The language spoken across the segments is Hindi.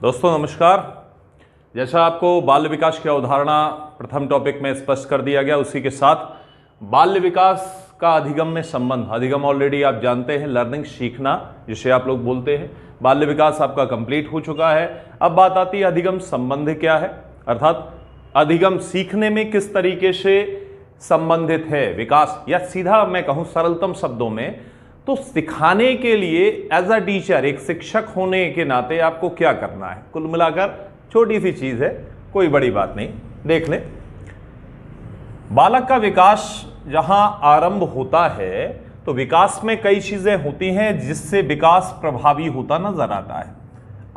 दोस्तों नमस्कार। जैसा आपको बाल्य विकास की अवधारणा प्रथम टॉपिक में स्पष्ट कर दिया गया, उसी के साथ बाल्य विकास का अधिगम में संबंध। अधिगम ऑलरेडी आप जानते हैं, लर्निंग, सीखना, जिसे आप लोग बोलते हैं। बाल्य विकास आपका कंप्लीट हो चुका है। अब बात आती है अधिगम संबंध क्या है, अर्थात अधिगम सीखने में किस तरीके से संबंधित है विकास, या सीधा मैं कहूं सरलतम शब्दों में तो सिखाने के लिए एज अ टीचर, एक शिक्षक होने के नाते आपको क्या करना है। कुल मिलाकर छोटी सी चीज है, कोई बड़ी बात नहीं। देख लें, बालक का विकास जहां आरंभ होता है तो विकास में कई चीजें होती हैं जिससे विकास प्रभावी होता नजर आता है।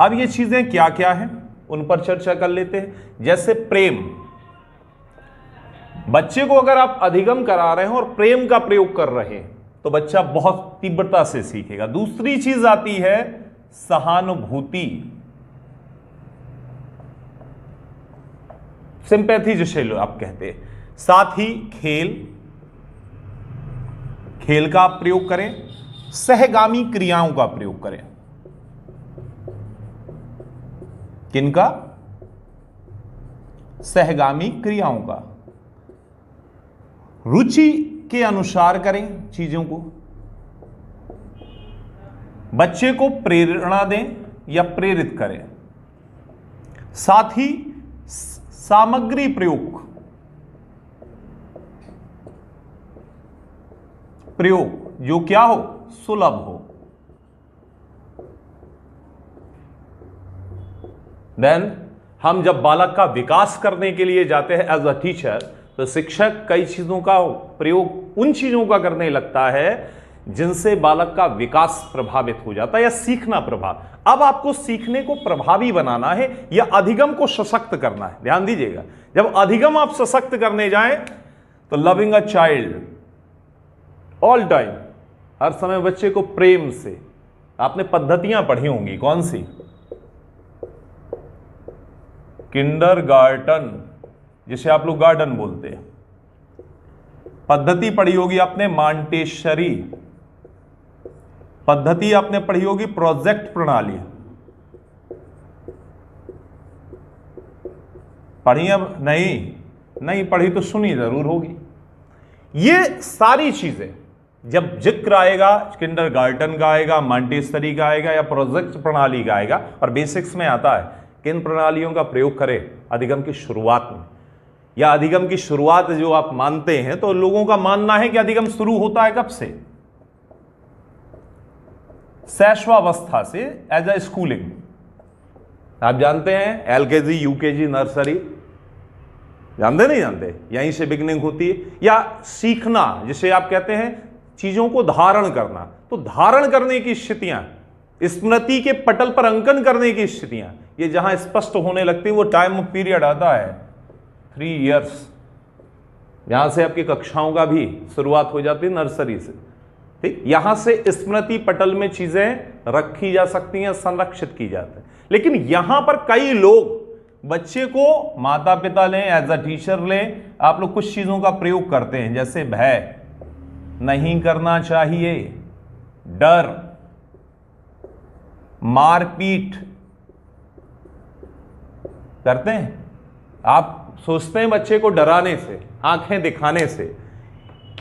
अब ये चीजें क्या क्या हैं उन पर चर्चा कर लेते हैं। जैसे प्रेम, बच्चे को अगर आप अधिगम करा रहे हैं और प्रेम का प्रयोग कर रहे हैं तो बच्चा बहुत तीव्रता से सीखेगा। दूसरी चीज आती है सहानुभूति, सिंपैथी जिसे आप कहते हैं। साथ ही खेल का आप प्रयोग करें, सहगामी क्रियाओं का प्रयोग करें। किनका? सहगामी क्रियाओं का। रुचि के अनुसार करें चीजों को। बच्चे को प्रेरणा दें या प्रेरित करें। साथ ही सामग्री प्रयोग जो क्या हो, सुलभ हो। देन हम जब बालक का विकास करने के लिए जाते हैं एज अ टीचर, तो शिक्षक कई चीजों का प्रयोग उन चीजों का करने लगता है जिनसे बालक का विकास प्रभावित हो जाता है या सीखना प्रभाव। अब आपको सीखने को प्रभावी बनाना है या अधिगम को सशक्त करना है। ध्यान दीजिएगा, जब अधिगम आप सशक्त करने जाएं तो loving a child all time, हर समय बच्चे को प्रेम से, आपने पद्धतियां पढ़ी होंगी, कौन सी? किंडरगार्टन, जिसे आप लोग गार्डन बोलते हैं। पद्धति पढ़ी होगी आपने मॉन्टेसरी, पद्धति आपने पढ़ी होगी प्रोजेक्ट प्रणाली। पढ़ी? अब नहीं पढ़ी तो सुनी जरूर होगी। ये सारी चीजें जब जिक्र आएगा, किंडरगार्टन का आएगा, मॉन्टेसरी का आएगा या प्रोजेक्ट प्रणाली का आएगा, और बेसिक्स में आता है किन प्रणालियों का प्रयोग करें अधिगम की शुरुआत में, या अधिगम की शुरुआत जो आप मानते हैं, तो लोगों का मानना है कि अधिगम शुरू होता है कब से? शैशवावस्था से, एज अ स्कूलिंग। आप जानते हैं एलकेजी, यूकेजी, नर्सरी, जानते नहीं जानते? यहीं से बिगनिंग होती है। या सीखना, जिसे आप कहते हैं चीजों को धारण करना, तो धारण करने की स्थितियां, स्मृति के पटल पर अंकन करने की स्थितियां, ये जहां स्पष्ट होने लगती है वो टाइम पीरियड आता है 3 इयर्स, यहां से आपकी कक्षाओं का भी शुरुआत हो जाती है, नर्सरी से। ठीक, यहां से स्मृति पटल में चीजें रखी जा सकती हैं, संरक्षित की जाती है। लेकिन यहां पर कई लोग बच्चे को, माता पिता लें, एज अ टीचर लें, आप लोग कुछ चीजों का प्रयोग करते हैं, जैसे भय, नहीं करना चाहिए, डर, मारपीट करते हैं। आप सोचते हैं बच्चे को डराने से, आंखें दिखाने से,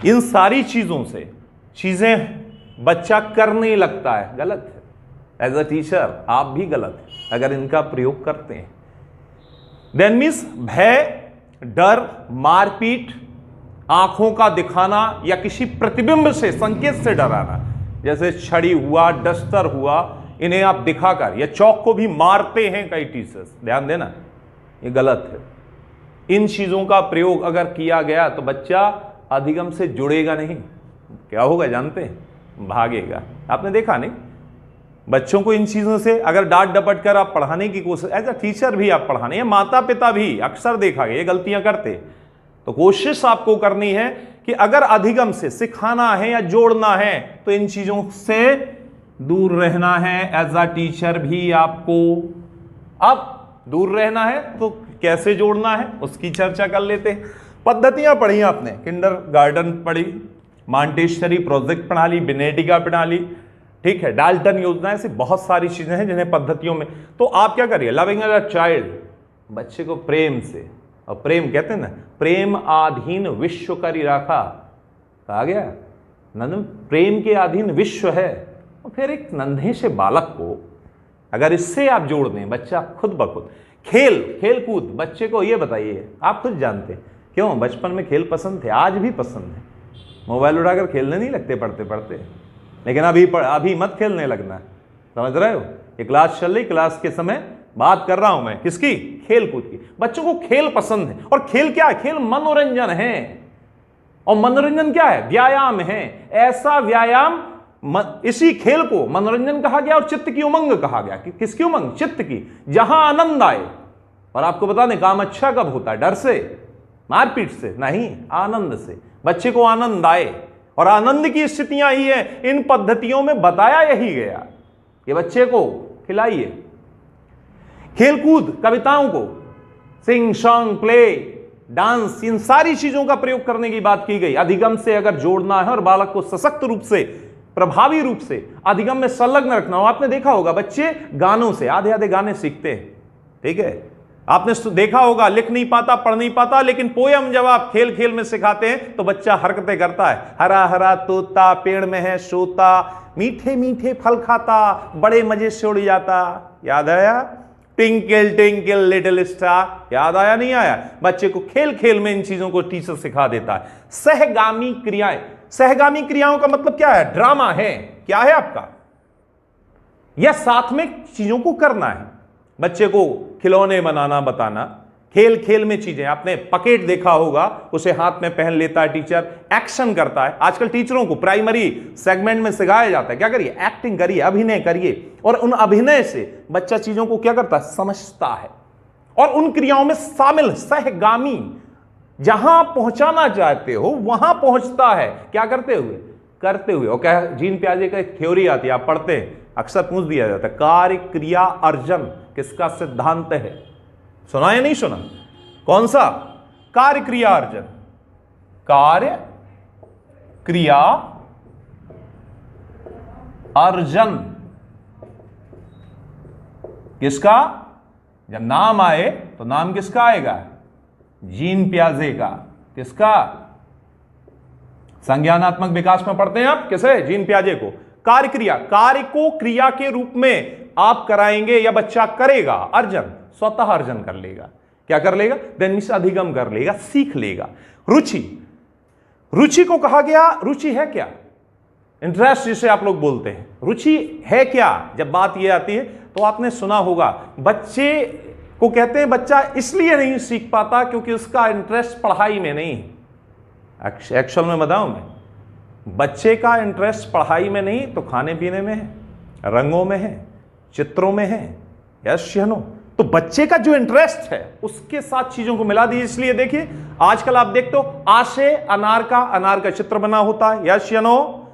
इन सारी चीजों से चीजें बच्चा करने लगता है। गलत है। एज अ टीचर आप भी गलत है अगर इनका प्रयोग करते हैं। देन मीन्स भय, डर, मारपीट, आंखों का दिखाना या किसी प्रतिबिंब से, संकेत से डराना, जैसे छड़ी हुआ, डस्टर हुआ, इन्हें आप दिखाकर, या चौक को भी मारते हैं कई टीचर्स, ध्यान देना, ये गलत है। इन चीजों का प्रयोग अगर किया गया तो बच्चा अधिगम से जुड़ेगा नहीं। क्या होगा जानते हैं? भागेगा। आपने देखा नहीं, बच्चों को इन चीजों से अगर डांट डपट कर आप पढ़ाने की कोशिश, एज अ टीचर भी आप पढ़ाने, या माता पिता भी अक्सर देखा गया ये गलतियां करते, तो कोशिश आपको करनी है कि अगर अधिगम से सिखाना है या जोड़ना है तो इन चीजों से दूर रहना है। एज अ टीचर भी आपको अब दूर रहना है, तो कैसे जोड़ना है उसकी चर्चा कर लेते हैं। पद्धतियां पढ़ी आपने, किंडरगार्टन पढ़ी, मॉन्टेसरी, प्रोजेक्ट प्रणाली, बेनेटिका प्रणाली, ठीक है, डाल्टन योजना, ऐसी बहुत सारी चीजें हैं जिन्हें पद्धतियों में। तो आप क्या करिए, लविंग अ चाइल्ड, बच्चे को प्रेम से, और प्रेम कहते हैं ना, प्रेम आधीन विश्व करी राखा, कहा गया नंद प्रेम के अधीन विश्व है। और फिर एक नन्हे से बालक को अगर इससे आप जोड़ दें, बच्चा खुद ब खुद खेल कूद, बच्चे को ये बताइए, आप खुद जानते हैं क्यों बचपन में खेल पसंद थे, आज भी पसंद है। मोबाइल उठाकर खेलने नहीं लगते पढ़ते पढ़ते, लेकिन अभी मत खेलने लगना, समझ रहे हो। ये क्लास चल रही, क्लास के समय बात कर रहा हूं मैं किसकी, खेल कूद की। बच्चों को खेल पसंद है, और खेल क्या है, खेल मनोरंजन है, और मनोरंजन क्या है, व्यायाम है। ऐसा व्यायाम, इसी खेल को मनोरंजन कहा गया और चित्त की उमंग कहा गया। कि किसकी उमंग, चित्त की, जहां आनंद आए। और आपको बता दें, काम अच्छा कब होता है, डर से, मारपीट से नहीं, आनंद से। बच्चे को आनंद आए, और आनंद की स्थितियां ही है, इन पद्धतियों में बताया यही गया कि बच्चे को खिलाइए। खेलकूद, कविताओं को, सिंग सॉन्ग, प्ले, डांस, इन सारी चीजों का प्रयोग करने की बात की गई। अधिगम से अगर जोड़ना है और बालक को सशक्त रूप से, प्रभावी रूप से अधिगम में संलग्न रखना हो। आपने देखा होगा बच्चे गानों से आधे आधे गाने सीखते हैं, ठीक है। आपने देखा होगा, लिख नहीं पाता, पढ़ नहीं पाता, लेकिन पोयम जब आप खेल खेल में सिखाते हैं तो बच्चा हरकतें करता है। हरा हरा तोता पेड़ में है सोता, मीठे मीठे फल खाता, बड़े मजे से उड़ जाता। याद आया, टिंकल टिंकल लिटिल स्टार, याद आया नहीं आया। बच्चे को खेल खेल में इन चीजों को टीचर सिखा देता है। सहगामी क्रियाएं, सहगामी क्रियाओं का मतलब क्या है, ड्रामा है, क्या है आपका, यह साथ में चीजों को करना है। बच्चे को खिलौने बनाना बताना, खेल खेल में चीजें। आपने पकेट देखा होगा, उसे हाथ में पहन लेता है टीचर, एक्शन करता है। आजकल टीचरों को प्राइमरी सेगमेंट में सिखाया जाता है, क्या करिए, एक्टिंग करिए, अभिनय करिए। और उन अभिनय से बच्चा चीजों को क्या करता है, समझता है, और उन क्रियाओं में शामिल सहगामी, जहां आप पहुंचाना चाहते हो वहां पहुंचता है। क्या करते हुए। और क्या, जीन प्याजे का एक थ्योरी आती है, आप पढ़ते हैं, अक्सर पूछ दिया जाता है, कार्य क्रिया अर्जन किसका सिद्धांत है। सुना या नहीं सुना, कौन सा, कार्य क्रिया अर्जन। कार्य क्रिया अर्जन किसका, जब नाम आए तो नाम किसका आएगा, जीन प्याजे का। किसका, संज्ञानात्मक विकास में पढ़ते हैं आप, किसे, जीन प्याजे को। कार्य क्रिया, कार्य को क्रिया के रूप में आप कराएंगे या बच्चा करेगा, अर्जन, स्वतः अर्जन कर लेगा। क्या कर लेगा, देन मीन्स अधिगम कर लेगा, सीख लेगा। रुचि, रुचि को कहा गया, रुचि है क्या, इंटरेस्ट जिसे आप लोग बोलते हैं, रुचि है क्या। जब बात यह आती है तो आपने सुना होगा, बच्चे को कहते हैं बच्चा इसलिए नहीं सीख पाता क्योंकि उसका इंटरेस्ट पढ़ाई में नहीं। एक्चुअल में बताऊं मैं, बच्चे का इंटरेस्ट पढ़ाई में नहीं तो खाने पीने में है, रंगों में है, चित्रों में है, यस या नो। तो बच्चे का जो इंटरेस्ट है उसके साथ चीजों को मिला दी। इसलिए देखिए आजकल आप देखते हो, आ से अनार का चित्र बना होता है, यस या नो।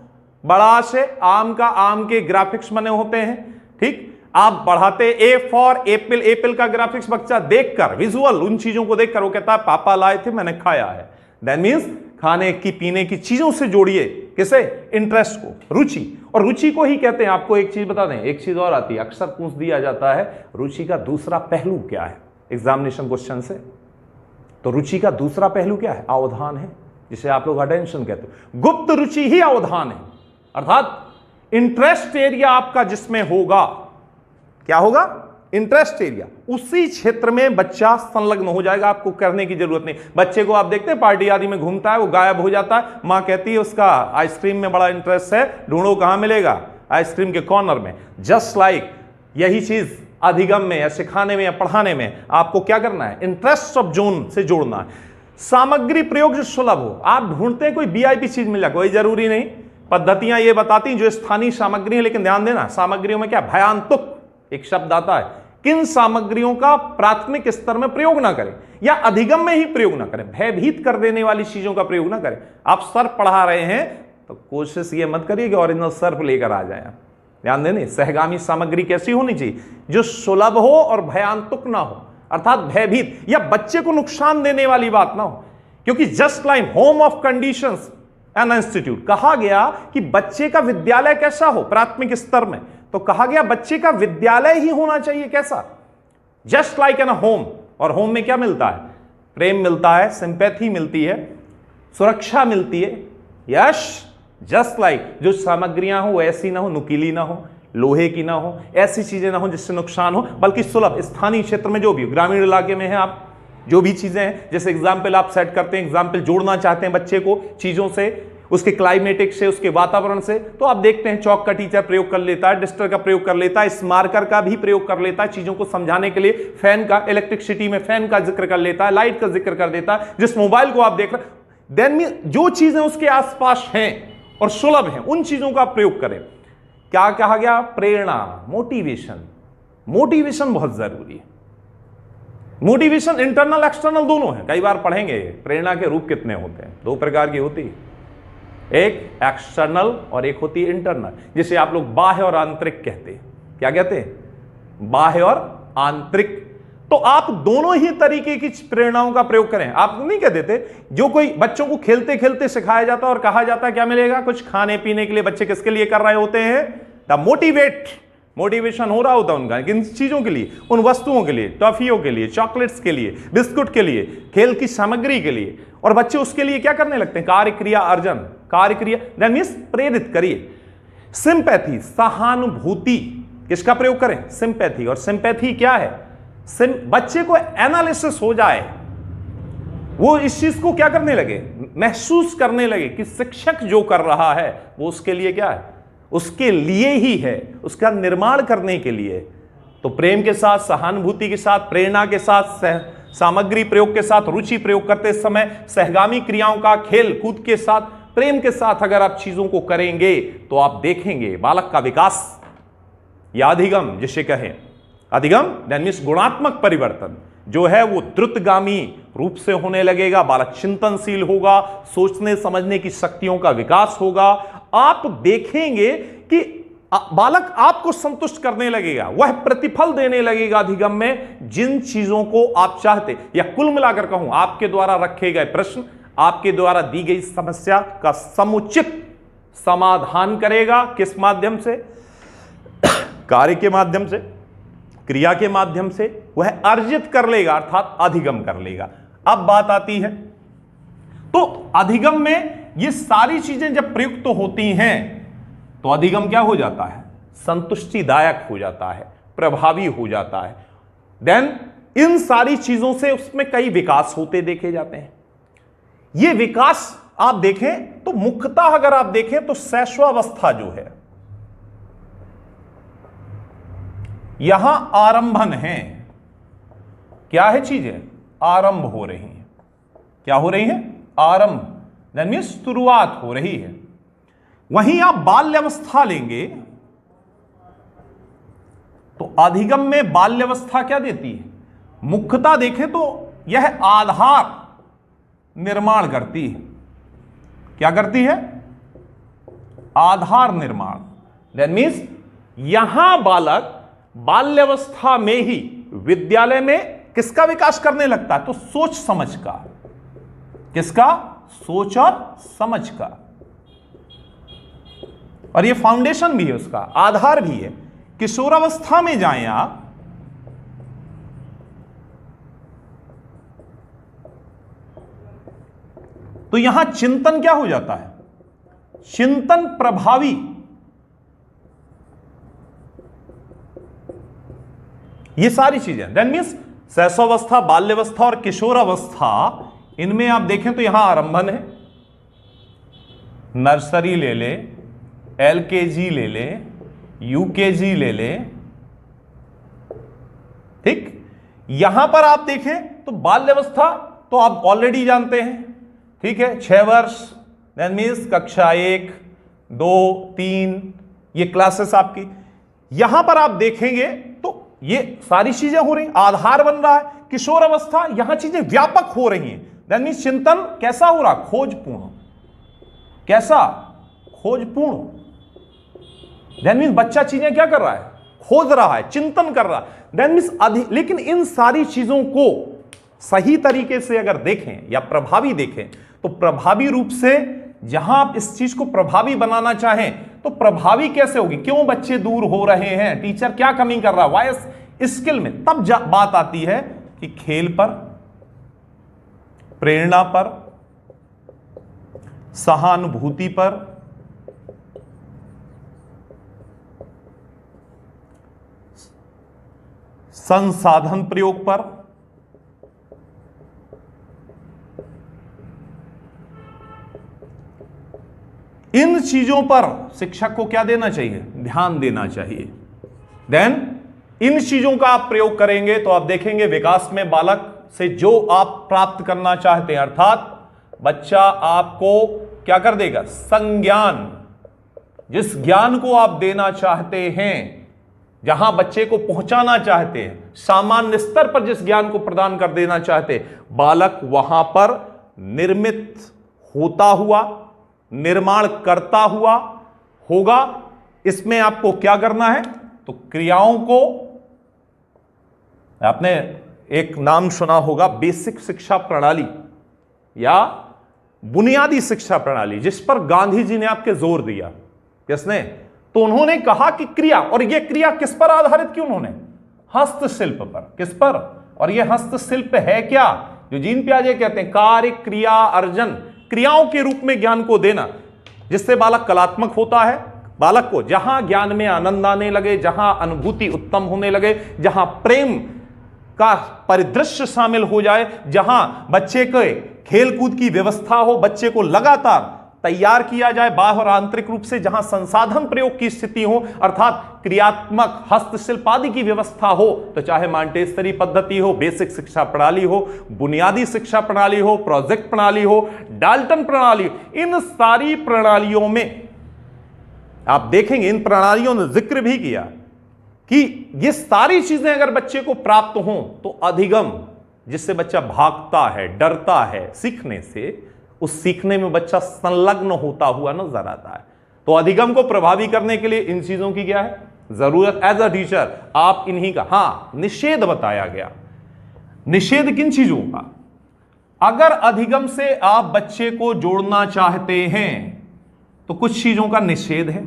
बड़ा से आम का, आम के ग्राफिक्स बने होते हैं, ठीक। आप बढ़ाते ए फॉर एप्पल, एप्पल का ग्राफिक्स बच्चा देखकर, विजुअल उन चीजों को देखकर वो कहता है पापा लाए थे मैंने खाया है। दैट मीन्स खाने की पीने की चीजों से जोड़िए किसे, इंटरेस्ट को, रुचि। और रुचि को ही कहते हैं, आपको एक चीज बता दें, एक चीज और आती है, अक्सर पूछ दिया जाता है, रुचि का दूसरा पहलू क्या है एग्जामिनेशन क्वेश्चन से। तो रुचि का दूसरा पहलू क्या है, अवधान है, जिसे आप लोग अटेंशन कहते हो। गुप्त रुचि ही अवधान है, अर्थात इंटरेस्ट एरिया आपका जिसमें होगा, क्या होगा, इंटरेस्ट एरिया, उसी क्षेत्र में बच्चा संलग्न हो जाएगा। आपको करने की जरूरत नहीं। बच्चे को आप देखते हैं पार्टी आदि में घूमता है, वो गायब हो जाता है, मां कहती है उसका आइसक्रीम में बड़ा इंटरेस्ट है, ढूंढो कहां मिलेगा, आइसक्रीम के कॉर्नर में। जस्ट लाइक यही चीज अधिगम में या सिखाने में या पढ़ाने में आपको क्या करना है, इंटरेस्ट ऑफ जोन से जोड़ना है। सामग्री प्रयोग जो सुलभ हो, आप ढूंढते हैं कोई वीआईपी चीज मिल जाए, कोई जरूरी नहीं। पद्धतियां ये बताती जो स्थानीय सामग्री है, लेकिन ध्यान देना सामग्रियों में क्या, भयांतुक एक शब्द आता है, किन सामग्रियों का प्राथमिक स्तर में प्रयोग ना करें या अधिगम में ही प्रयोग ना करें, भयभीत कर देने वाली चीजों का प्रयोग ना करें। आप सर्प पढ़ा रहे हैं तो कोशिश ये मत करिए कि ओरिजिनल सर्प लेकर आ जाए। ध्यान देने, सहगामी सामग्री कैसी होनी चाहिए, जो सुलभ हो और भयांतुक ना हो, अर्थात भयभीत या बच्चे को नुकसान देने वाली बात ना हो। क्योंकि just like home of conditions, an institute. कहा गया कि बच्चे का विद्यालय कैसा हो प्राथमिक स्तर में, तो कहा गया बच्चे का विद्यालय ही होना चाहिए कैसा, जस्ट लाइक एन होम। और होम में क्या मिलता है, प्रेम मिलता है, सिंपैथी मिलती है, सुरक्षा मिलती है। यश जस्ट लाइक जो सामग्रियां हो ऐसी ना हो, नुकीली ना हो, लोहे की ना हो, ऐसी चीजें ना हो जिससे नुकसान हो, बल्कि सुलभ स्थानीय क्षेत्र में जो भी ग्रामीण इलाके में है, आप जो भी चीजें हैं, जैसे एग्जाम्पल आप सेट करते हैं, एग्जाम्पल जोड़ना चाहते हैं बच्चे को चीजों से, उसके क्लाइमेटिक से, उसके वातावरण से, तो आप देखते हैं चौक का टीचर प्रयोग कर लेता है, डस्टर का प्रयोग कर लेता है, स्मारकर का भी प्रयोग कर लेता है चीजों को समझाने के लिए, फैन का, इलेक्ट्रिसिटी में फैन का जिक्र कर लेता है, लाइट का जिक्र कर देता है, जिस मोबाइल को आप देख रहे, देन जो चीजें उसके आसपास हैं और सुलभ हैं उन चीजों का प्रयोग करें। क्या कहा गया, प्रेरणा, मोटिवेशन। मोटिवेशन बहुत जरूरी है। मोटिवेशन इंटरनल एक्सटर्नल दोनों है। कई बार पढ़ेंगे प्रेरणा के रूप कितने होते हैं, दो प्रकार की होती है, एक एक्सटर्नल और एक होती है इंटरनल, जिसे आप लोग बाह्य और आंतरिक कहते हैं। क्या कहते हैं, बाह्य और आंतरिक। तो आप दोनों ही तरीके की प्रेरणाओं का प्रयोग करें। आप नहीं कह देते, जो कोई बच्चों को खेलते खेलते सिखाया जाता है और कहा जाता है क्या मिलेगा, कुछ खाने पीने के लिए, बच्चे किसके लिए कर रहे होते हैं, द मोटिवेट, मोटिवेशन हो रहा होता है उनका किन चीजों के लिए, उन वस्तुओं के लिए, टॉफियों के लिए, चॉकलेट्स के लिए, बिस्कुट के लिए, खेल की सामग्री के लिए, और बच्चे उसके लिए क्या करने लगते हैं, कार्य क्रिया अर्जन, कार्य क्रिया, दैट मींस प्रेरित करिए। सिंपैथी, सहानुभूति, किसका प्रयोग करें, सिंपैथी। और सिंपैथी क्या है, बच्चे को एनालिसिस हो जाए, वो इस चीज को क्या करने लगे, महसूस करने लगे कि शिक्षक जो कर रहा है वो उसके लिए क्या है, उसके लिए ही है, उसका निर्माण करने के लिए। तो प्रेम के साथ, सहानुभूति के साथ, प्रेरणा के साथ, सामग्री प्रयोग के साथ, रुचि प्रयोग करते समय, सहगामी क्रियाओं का खेल कूद के साथ, प्रेम के साथ अगर आप चीजों को करेंगे तो आप देखेंगे बालक का विकास या अधिगम जिसे कहें, अधिगम दैट मींस गुणात्मक परिवर्तन जो है वो द्रुतगामी रूप से होने लगेगा। बालक चिंतनशील होगा, सोचने समझने की शक्तियों का विकास होगा। आप देखेंगे कि बालक आपको संतुष्ट करने लगेगा, वह प्रतिफल देने लगेगा अधिगम में जिन चीजों को आप चाहते, या कुल मिलाकर कहूं आपके द्वारा रखे गए प्रश्न, आपके द्वारा दी गई समस्या का समुचित समाधान करेगा। किस माध्यम से, कार्य के माध्यम से, क्रिया के माध्यम से वह अर्जित कर लेगा, अर्थात अधिगम कर लेगा। अब बात आती है, तो अधिगम में ये सारी चीजें जब प्रयुक्त होती हैं तो अधिगम क्या हो जाता है, संतुष्टिदायक हो जाता है, प्रभावी हो जाता है। देन इन सारी चीजों से उसमें कई विकास होते देखे जाते हैं। ये विकास आप देखें तो मुख्यतः अगर आप देखें तो शैशवावस्था जो है, यहां आरंभन है, क्या है चीजें, आरंभ हो रही हैं। क्या हो रही हैं, आरंभ, दैट मींस शुरुआत हो रही है। वहीं आप बाल्यावस्था लेंगे तो अधिगम में बाल्यावस्था क्या देती है, मुख्यतः देखें तो यह आधार निर्माण करती है। क्या करती है, आधार निर्माण। दैट मींस यहां बालक बाल्यावस्था में ही विद्यालय में किसका विकास करने लगता है, तो सोच समझ का, किसका, सोच और समझ का। और ये फाउंडेशन भी है, उसका आधार भी है। किशोरावस्था में जाएं आप तो यहां चिंतन क्या हो जाता है, चिंतन प्रभावी। ये सारी चीजें दैट मींस शैशवावस्था, बाल्यावस्था और किशोरावस्था, इनमें आप देखें तो यहां आरंभन है, नर्सरी ले ले, एलकेजी ले ले, यूकेजी ले ले, ठीक। यहां पर आप देखें तो बाल्यावस्था तो आप ऑलरेडी जानते हैं, ठीक है, 6 वर्ष, दैट मींस कक्षा 1, 2, 3 ये क्लासेस आपकी। यहां पर आप देखेंगे तो ये सारी चीजें हो रही, आधार बन रहा है। किशोरावस्था, यहां चीजें व्यापक हो रही हैं, दैट मींस चिंतन कैसा हो रहा, खोजपूर्ण, कैसा, खोजपूर्ण। दैट मींस बच्चा चीजें क्या कर रहा है, खोज रहा है, चिंतन कर रहा है। दैट मींस लेकिन इन सारी चीजों को सही तरीके से अगर देखें या प्रभावी देखें तो प्रभावी रूप से जहां आप इस चीज को प्रभावी बनाना चाहें तो प्रभावी कैसे होगी, क्यों बच्चे दूर हो रहे हैं, टीचर क्या कमी कर रहा है, वाई स्किल में, तब बात आती है कि खेल पर, प्रेरणा पर, सहानुभूति पर, संसाधन प्रयोग पर, इन चीजों पर शिक्षक को क्या देना चाहिए, ध्यान देना चाहिए। देन इन चीजों का आप प्रयोग करेंगे तो आप देखेंगे विकास में बालक से जो आप प्राप्त करना चाहते हैं, अर्थात बच्चा आपको क्या कर देगा, संज्ञान, जिस ज्ञान को आप देना चाहते हैं, जहां बच्चे को पहुंचाना चाहते हैं, सामान्य स्तर पर जिस ज्ञान को प्रदान कर देना चाहते हैं, बालक वहां पर निर्मित होता हुआ, निर्माण करता हुआ होगा। इसमें आपको क्या करना है, तो क्रियाओं को, आपने एक नाम सुना होगा बेसिक शिक्षा प्रणाली या बुनियादी शिक्षा प्रणाली, जिस पर गांधी जी ने आपके जोर दिया। किसने, तो उन्होंने कहा कि क्रिया, और यह क्रिया किस पर आधारित की, उन्होंने हस्तशिल्प पर। किस पर, और यह हस्तशिल्प है क्या, जो जीन पियाजे कहते हैं कार्य क्रिया अर्जन, क्रियाओं के रूप में ज्ञान को देना, जिससे बालक कलात्मक होता है। बालक को जहां ज्ञान में आनंद आने लगे, जहां अनुभूति उत्तम होने लगे, जहां प्रेम का परिदृश्य शामिल हो जाए, जहां बच्चे के खेलकूद की व्यवस्था हो, बच्चे को लगातार तैयार किया जाए बाह्य और आंतरिक रूप से, जहां संसाधन प्रयोग की स्थिति हो, अर्थात क्रियात्मक हस्तशिल्प आदि की व्यवस्था हो, तो चाहे मांटेसरी पद्धति हो, बेसिक शिक्षा प्रणाली हो, बुनियादी शिक्षा प्रणाली हो, प्रोजेक्ट प्रणाली हो, डाल्टन प्रणाली हो, इन सारी प्रणालियों में आप देखेंगे, इन प्रणालियों ने जिक्र भी किया कि ये सारी चीजें अगर बच्चे को प्राप्त हों तो अधिगम, जिससे बच्चा भागता है, डरता है सीखने से, उस सीखने में बच्चा संलग्न होता हुआ नजर आता है। तो अधिगम को प्रभावी करने के लिए इन चीजों की क्या है जरूरत, एज अ टीचर आप इन्हीं का, हां निषेध बताया गया। निषेध किन चीजों का, अगर अधिगम से आप बच्चे को जोड़ना चाहते हैं तो कुछ चीजों का निषेध है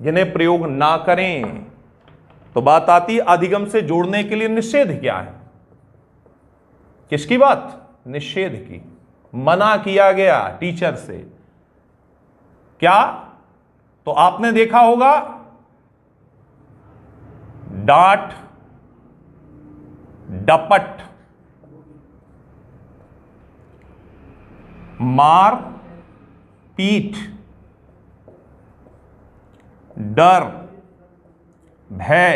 जिन्हें प्रयोग ना करें। तो बात आती है अधिगम से जोड़ने के लिए निषेध क्या है, किसकी बात, निषेध की। मना किया गया टीचर से, क्या, तो आपने देखा होगा डांट, डपट, मार पीट, डर, भय,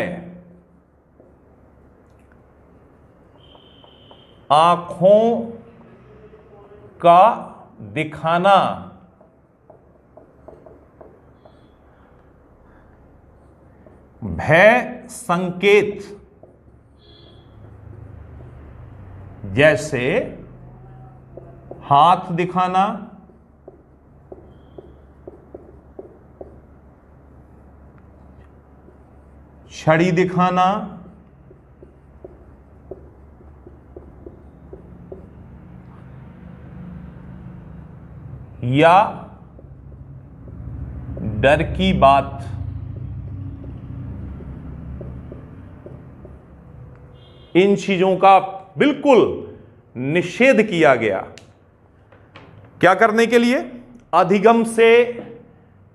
आंखों का दिखाना, भय संकेत, जैसे हाथ दिखाना, छड़ी दिखाना, या डर की बात, इन चीजों का बिल्कुल निषेध किया गया। क्या करने के लिए, अधिगम से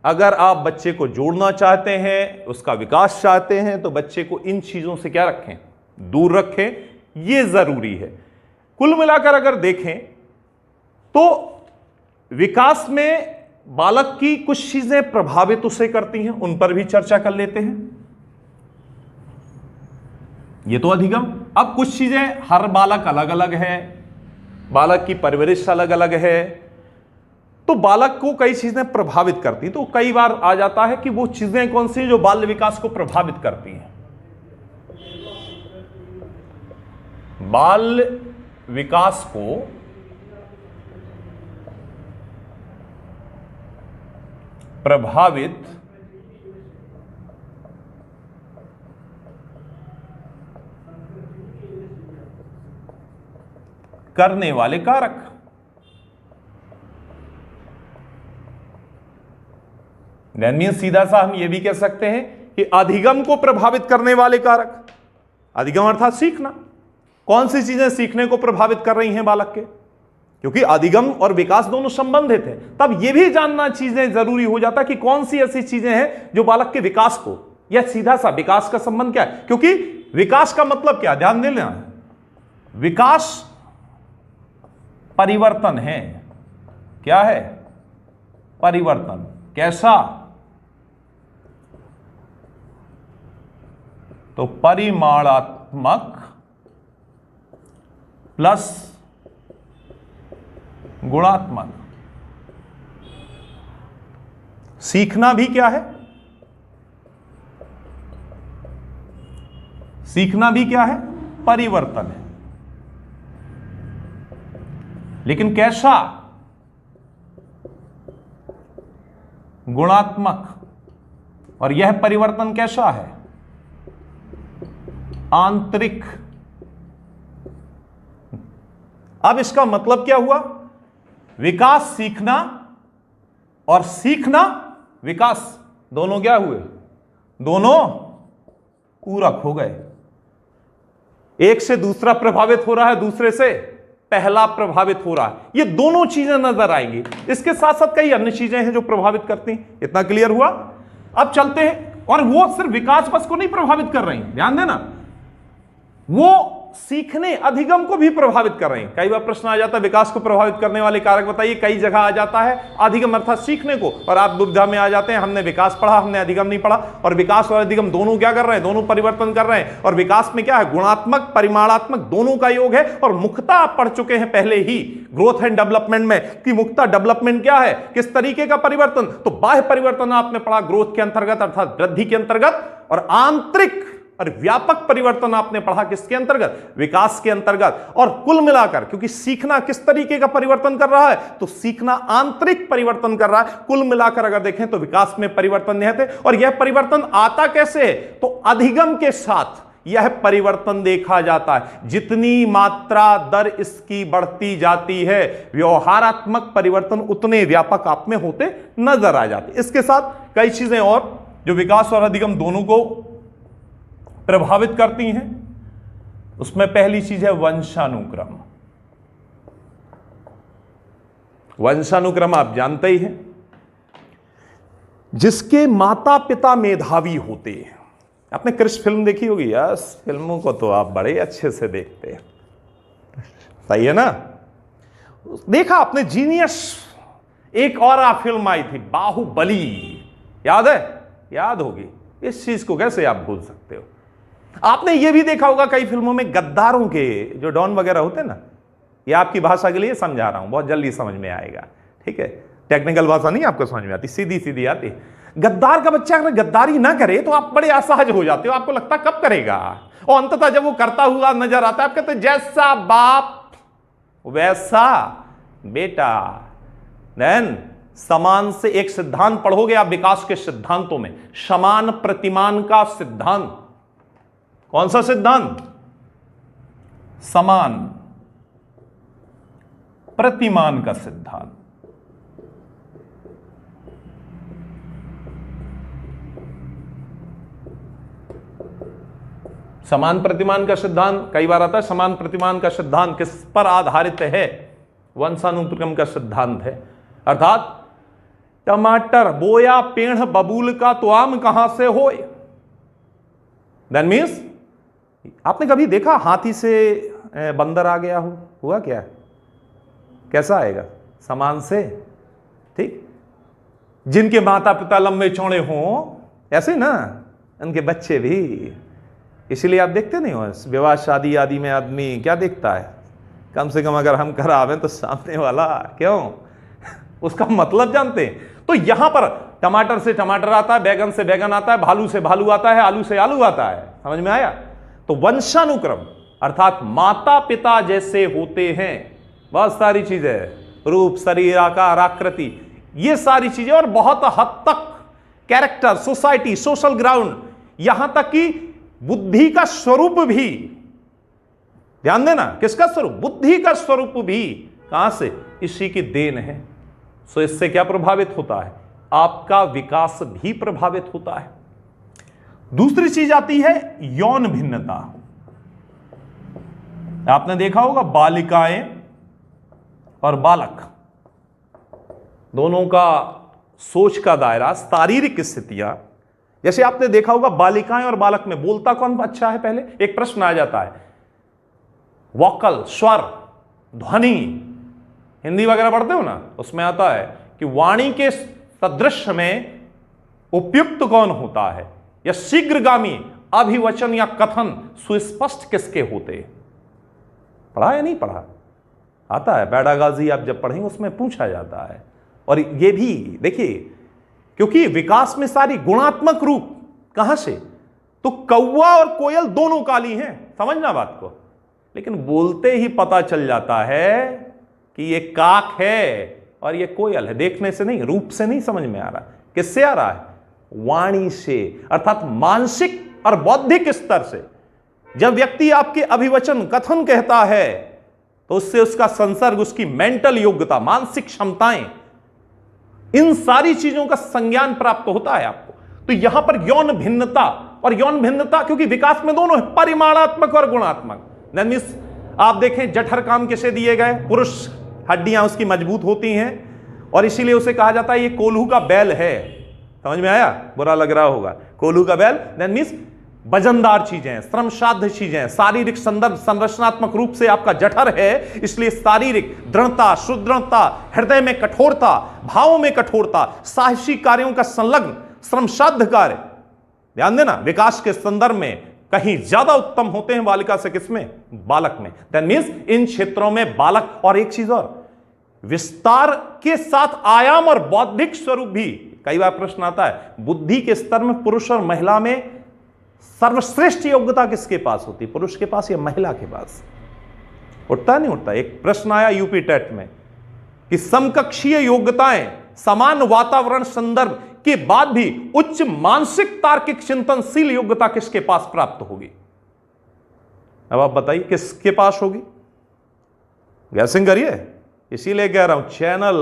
अगर आप बच्चे को जोड़ना चाहते हैं, उसका विकास चाहते हैं, तो बच्चे को इन चीजों से क्या रखें, दूर रखें, यह जरूरी है। कुल मिलाकर अगर देखें तो विकास में बालक की कुछ चीजें प्रभावित उसे करती हैं, उन पर भी चर्चा कर लेते हैं। ये तो अधिगम। अब कुछ चीजें, हर बालक अलग अलग है, बालक की परवरिश अलग अलग है, तो बालक को कई चीजें प्रभावित करती, तो कई बार आ जाता है कि वो चीजें कौन सी जो बाल विकास को प्रभावित करती हैं। बाल विकास को प्रभावित करने वाले कारक, दैट मीन्स सीधा सा हम यह भी कह सकते हैं कि अधिगम को प्रभावित करने वाले कारक, अधिगम अर्थात सीखना, कौन सी चीजें सीखने को प्रभावित कर रही हैं बालक के, क्योंकि अधिगम और विकास दोनों संबंधित हैं। तब यह भी जानना चीजें जरूरी हो जाता है कि कौन सी ऐसी चीजें हैं जो बालक के विकास को, या सीधा सा विकास का संबंध क्या है, क्योंकि विकास का मतलब क्या, ध्यान दे लेना, विकास परिवर्तन है। क्या है? परिवर्तन। कैसा? तो परिमाणात्मक प्लस गुणात्मक। सीखना भी क्या है? सीखना भी क्या है? परिवर्तन है। लेकिन कैसा? गुणात्मक। और यह परिवर्तन कैसा है? आंतरिक। अब इसका मतलब क्या हुआ? विकास सीखना और सीखना विकास दोनों क्या हुए? दोनों पूरक हो गए। एक से दूसरा प्रभावित हो रहा है, दूसरे से पहला प्रभावित हो रहा है। ये दोनों चीजें नजर आएंगी। इसके साथ साथ कई अन्य चीजें हैं जो प्रभावित करती हैं। इतना क्लियर हुआ? अब चलते हैं। और वो सिर्फ विकास बस को नहीं प्रभावित कर रही, ध्यान देना, वो सीखने अधिगम को भी प्रभावित कर रहे हैं। कई बार प्रश्न आ जाता है विकास को प्रभावित करने वाले कारक बताइए, कई जगह आ जाता है अधिगम अर्थात सीखने को, और आप दुविधा में आ जाते हैं, हमने विकास पढ़ा, हमने अधिगम नहीं पढ़ा। और विकास और अधिगम दोनों क्या कर रहे हैं? दोनों परिवर्तन कर रहे हैं। और विकास में क्या है? गुणात्मक परिमाणात्मक दोनों का योग है। और मुख्यतः आप पढ़ चुके हैं पहले ही ग्रोथ एंड डेवलपमेंट में कि मुख्यतः डेवलपमेंट क्या है, किस तरीके का परिवर्तन। तो बाह्य परिवर्तन आपने पढ़ा ग्रोथ के अंतर्गत अर्थात वृद्धि के अंतर्गत, और आंतरिक और व्यापक परिवर्तन आपने पढ़ा किसके अंतर्गत? विकास के अंतर्गत। और कुल मिलाकर, क्योंकि सीखना किस तरीके का परिवर्तन कर रहा है, तो सीखना आंतरिक परिवर्तन कर रहा है। कुल मिलाकर अगर देखें तो विकास में परिवर्तन निहित है। और यह परिवर्तन आता कैसे है? तो अधिगम के साथ यह परिवर्तन देखा जाता है। जितनी मात्रा दर इसकी बढ़ती जाती है, व्यवहारात्मक परिवर्तन उतने व्यापक आप में होते नजर आ जाते। इसके साथ कई चीजें और जो विकास और अधिगम दोनों को प्रभावित करती हैं, उसमें पहली चीज है वंशानुक्रम। वंशानुक्रम आप जानते ही हैं, जिसके माता पिता मेधावी होते हैं। आपने क्रिश फिल्म देखी होगी, यस, फिल्मों को तो आप बड़े अच्छे से देखते हैं, सही है ना? देखा आपने जीनियस? एक और फिल्म आई थी बाहुबली, याद है? याद होगी। इस चीज को कैसे आप भूल सकते हो? आपने यह भी देखा होगा कई फिल्मों में गद्दारों के जो डॉन वगैरह होते हैं ना, ये आपकी भाषा के लिए समझा रहा हूं, बहुत जल्दी समझ में आएगा, ठीक है? टेक्निकल भाषा नहीं आपको समझ में आती, सीधी सीधी आती। गद्दार का बच्चा अगर गद्दारी ना करे तो आप बड़े असहज हो जाते हो, आपको लगता कब करेगा, और अंततः जब वो करता हुआ नजर आता है आप कहते जैसा बाप वैसा बेटा। देन समान से एक सिद्धांत पढ़ोगे आप विकास के सिद्धांतों में, समान प्रतिमान का सिद्धांत। कौन सा सिद्धांत? समान प्रतिमान का सिद्धांत। समान प्रतिमान का सिद्धांत कई बार आता है। समान प्रतिमान का सिद्धांत किस पर आधारित है? वंशानुक्रम का सिद्धांत है। अर्थात टमाटर बोया पेड़ बबूल का, तो आम कहां से होए। दैट मीन्स आपने कभी देखा हाथी से बंदर आ गया हो? हुआ क्या? कैसा आएगा? समान से, ठीक? जिनके माता पिता लंबे चौड़े हों, ऐसे ना उनके बच्चे भी। इसीलिए आप देखते नहीं हो विवाह शादी आदि में आदमी क्या देखता है? कम से कम अगर हम करावें तो सामने वाला, क्यों, उसका मतलब जानते हैं। तो यहां पर टमाटर से टमाटर आता है, बैगन से बैगन आता है, भालू से भालू आता है, आलू से आलू आता है। समझ में आया? तो वंशानुक्रम अर्थात माता पिता जैसे होते हैं, बहुत सारी चीजें, रूप, शरीर, आकार, आकृति, ये सारी चीजें, और बहुत हद तक कैरेक्टर, सोसाइटी, सोशल ग्राउंड, यहां तक कि बुद्धि का स्वरूप भी। ध्यान देना, किसका स्वरूप? बुद्धि का स्वरूप भी कहां से? इसी की देन है। सो इससे क्या प्रभावित होता है? आपका विकास भी प्रभावित होता है। दूसरी चीज आती है यौन भिन्नता। आपने देखा होगा बालिकाएं और बालक दोनों का सोच का दायरा, शारीरिक स्थितियां, जैसे आपने देखा होगा बालिकाएं और बालक में बोलता कौन अच्छा है? पहले एक प्रश्न आ जाता है, वोकल, स्वर, ध्वनि, हिंदी वगैरह पढ़ते हो ना, उसमें आता है कि वाणी के सदृश में उपयुक्त कौन होता है, या शीघ्रगामी अभिवचन या कथन सुस्पष्ट किसके होते? पढ़ा या नहीं पढ़ा? आता है, पेडागॉजी आप जब पढ़ेंगे उसमें पूछा जाता है। और ये भी देखिए, क्योंकि विकास में सारी गुणात्मक रूप कहां से, तो कौवा और कोयल दोनों काली हैं, समझना बात को, लेकिन बोलते ही पता चल जाता है कि ये काक है और ये कोयल है। देखने से नहीं, रूप से नहीं समझ में आ रहा। किससे आ रहा है? वाणी से, अर्थात मानसिक और बौद्धिक स्तर से। जब व्यक्ति आपके अभिवचन कथन कहता है तो उससे उसका संसर्ग, उसकी मेंटल योग्यता, मानसिक क्षमताएं, इन सारी चीजों का संज्ञान प्राप्त होता है आपको। तो यहां पर यौन भिन्नता, और यौन भिन्नता क्योंकि विकास में दोनों है, परिमाणात्मक और गुणात्मक। दैट मींस आप देखें जठर काम किसे दिए गए? पुरुष, हड्डियां उसकी मजबूत होती हैं और इसीलिए उसे कहा जाता है ये कोल्हू का बैल है। समझ में आया? बुरा लग रहा होगा, कोल्हू का बैल। दैट मींस वजनदार चीजें, श्रमसाध्य चीजें, शारीरिक संदर्भ, संरचनात्मक रूप से आपका जठर है, इसलिए शारीरिक दृढ़ता, सुदृढ़ता, हृदय में कठोरता, भावों में कठोरता, साहसी कार्यों का संलग्न श्रमसाध्य कार्य, ध्यान देना, विकास के संदर्भ में कहीं ज्यादा उत्तम होते हैं बालिका से। किसमें? बालक में। दैट मींस इन क्षेत्रों में बालक, और एक चीज और, विस्तार के साथ आयाम और बौद्धिक स्वरूप भी। कई बार प्रश्न आता है, बुद्धि के स्तर में पुरुष और महिला में सर्वश्रेष्ठ योग्यता किसके पास होती? पुरुष के पास या महिला के पास? उठता नहीं उठता? एक प्रश्न आया यूपी टेट में कि समकक्षीय योग्यताएं, समान वातावरण संदर्भ के बाद भी उच्च मानसिक तार्किक चिंतनशील योग्यता किसके पास प्राप्त होगी? अब आप बताइए किसके पास होगी? गैसिंग करिए। इसीलिए कह रहा हूं चैनल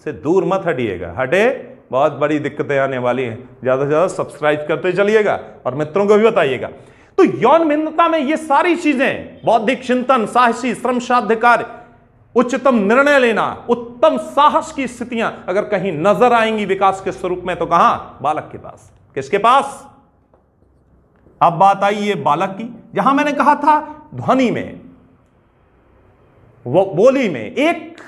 से दूर मत हटिएगा, हटे बहुत बड़ी दिक्कतें आने वाली हैं। ज्यादा से ज्यादा सब्सक्राइब करते चलिएगा और मित्रों को भी बताइएगा। तो यौन भिन्नता में ये सारी चीजें, बौद्धिक चिंतन, साहसी, श्रमसाध्य कार्य, उच्चतम निर्णय लेना, उत्तम साहस की स्थितियां अगर कहीं नजर आएंगी विकास के स्वरूप में, तो कहां? बालक के पास। किसके पास? अब बात आई ये बालक की, जहां मैंने कहा था ध्वनि में, वो बोली में, एक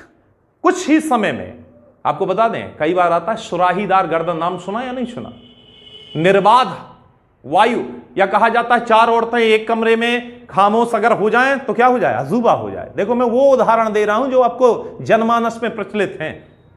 कुछ ही समय में, आपको बता दें कई बार आता है सुराहीदार गर्दन, नाम सुना या नहीं सुना? निर्बाध वायु, या कहा जाता है चार औरतें एक कमरे में खामोश अगर हो जाएं तो क्या हो जाए? अजूबा हो जाए। देखो मैं वो उदाहरण दे रहा हूं जो आपको जनमानस में प्रचलित हैं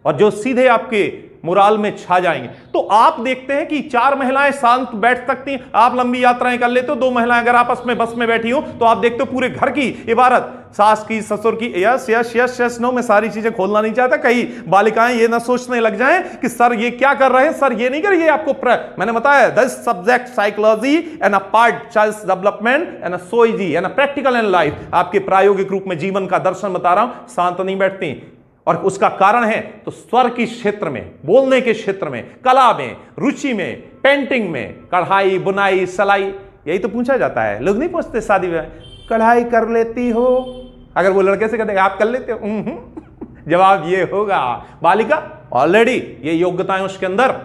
और जो सीधे आपके मुराल में छा जाएंगे। तो आप देखते हैं कि चार महिलाएं शांत बैठ सकती हैं। आप लंबी यात्राएं कर लेते हो, दो महिलाएं अगर आपस में बस में बैठी हो तो आप देखते हो पूरे घर की इबारत, सास की, ससुर की, yes yes yes yes no, मैं सारी चीजें खोलना नहीं चाहता, कई बालिकाएं ये ना सोचने लग जाएं कि सर ये क्या कर रहे हैं, सर ये नहीं कर, ये आपको मैंने बताया this subject psychology and a part child development and a सोइजी and a practical in life, आपके प्रायोगिक रूप में जीवन का दर्शन बता रहा हूं। शांत नहीं बैठती और उसका कारण है तो स्वर के क्षेत्र में, बोलने के क्षेत्र में, कला में, रुचि में, पेंटिंग में, कढ़ाई, बुनाई, सिलाई, यही तो पूछा जाता है। लोग नहीं पूछते शादी में कढ़ाई कर लेती हो, अगर वो लड़के से कहते हैं आप कर लेते हो, जवाब ये होगा बालिका ऑलरेडी ये योग्यताएं उसके अंदर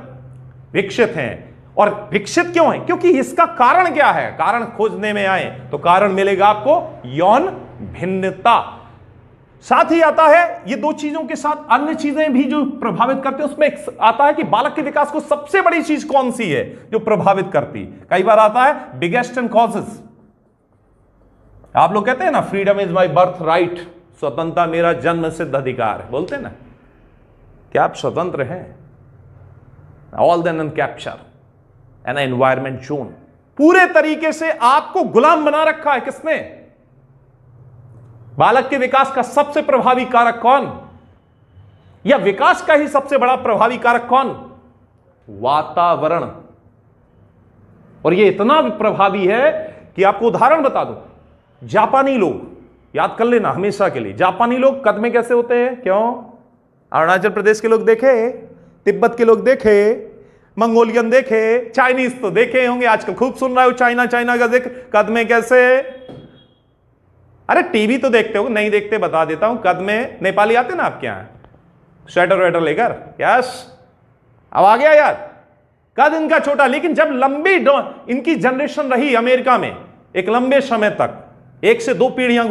विकसित हैं। और विकसित क्यों है? क्योंकि इसका कारण क्या है? कारण खोजने में आए तो कारण मिलेगा आपको यौन भिन्नता। साथ ही आता है ये दो चीजों के साथ अन्य चीजें भी जो प्रभावित करते हैं, उसमें आता है कि बालक के विकास को सबसे बड़ी चीज कौन सी है जो प्रभावित करती? कई बार आता है बिगेस्ट एंड कॉजेस। आप लोग कहते हैं ना freedom is my birth right, स्वतंत्रता मेरा जन्म सिद्ध अधिकार है, बोलते हैं ना। क्या आप स्वतंत्र हैं? All then and capture an environment zone, पूरे तरीके से आपको गुलाम बना रखा है। किसने? बालक के विकास का सबसे प्रभावी कारक कौन, या विकास का ही सबसे बड़ा प्रभावी कारक कौन? वातावरण। और यह इतना प्रभावी है कि आपको उदाहरण बता दूं, जापानी लोग याद कर लेना हमेशा के लिए, जापानी लोग कद में कैसे होते हैं? क्यों? अरुणाचल प्रदेश के लोग देखे तिब्बत के लोग देखे, मंगोलियन देखे, चाइनीज तो देखे होंगे, आजकल खूब सुन रहे हो चाइना चाइना का जिक्र, कद में कैसे। अरे टीवी तो देखते हो, नहीं देखते बता देता हूं, कद में नेपाली आते ना आपके यहां स्वेटर वेटर लेकर, यस अब आ गया यार, कद इनका छोटा, लेकिन जब लंबी इनकी जनरेशन रही अमेरिका में एक लंबे समय तक, 1 से 2 पीढ़ियां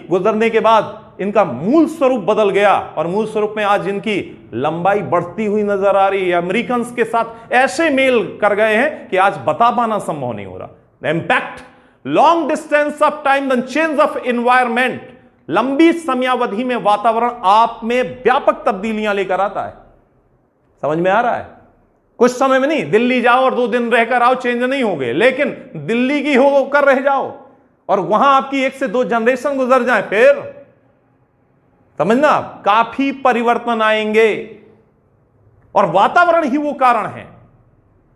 गुजरने के बाद इनका मूल स्वरूप बदल गया और मूल स्वरूप में आज इनकी लंबाई बढ़ती हुई नजर आ रही है। अमेरिकन के साथ ऐसे मेल कर गए हैं कि आज बता पाना संभव नहीं हो रहा। The impact long distance of time the change of environment, लंबी समयावधि में वातावरण आप में व्यापक तब्दीलियां लेकर आता है। समझ में आ रहा है? कुछ समय में नहीं, दिल्ली जाओ और 2 दिन रहकर आओ, चेंज नहीं हो गए, लेकिन दिल्ली की होकर रह जाओ और वहां आपकी 1 से 2 जनरेशन गुजर जाए, फिर समझना काफी परिवर्तन आएंगे। और वातावरण ही वो कारण है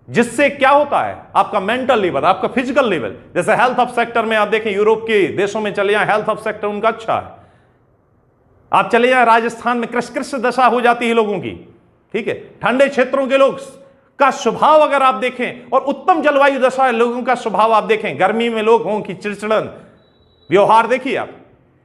जिससे क्या होता है, आपका मेंटल लेवल, आपका फिजिकल लेवल, जैसे हेल्थ ऑफ सेक्टर में आप देखें, यूरोप के देशों में चले जाएं, हेल्थ ऑफ सेक्टर उनका अच्छा है। आप चले जाएं राजस्थान में, कृष्ण दशा हो जाती है लोगों की, ठीक है। ठंडे क्षेत्रों के लोग का स्वभाव अगर आप देखें, और उत्तम जलवायु दशा है लोगों का स्वभाव आप देखें, गर्मी में लोगों की चिड़चिड़न व्यवहार देखिए आप,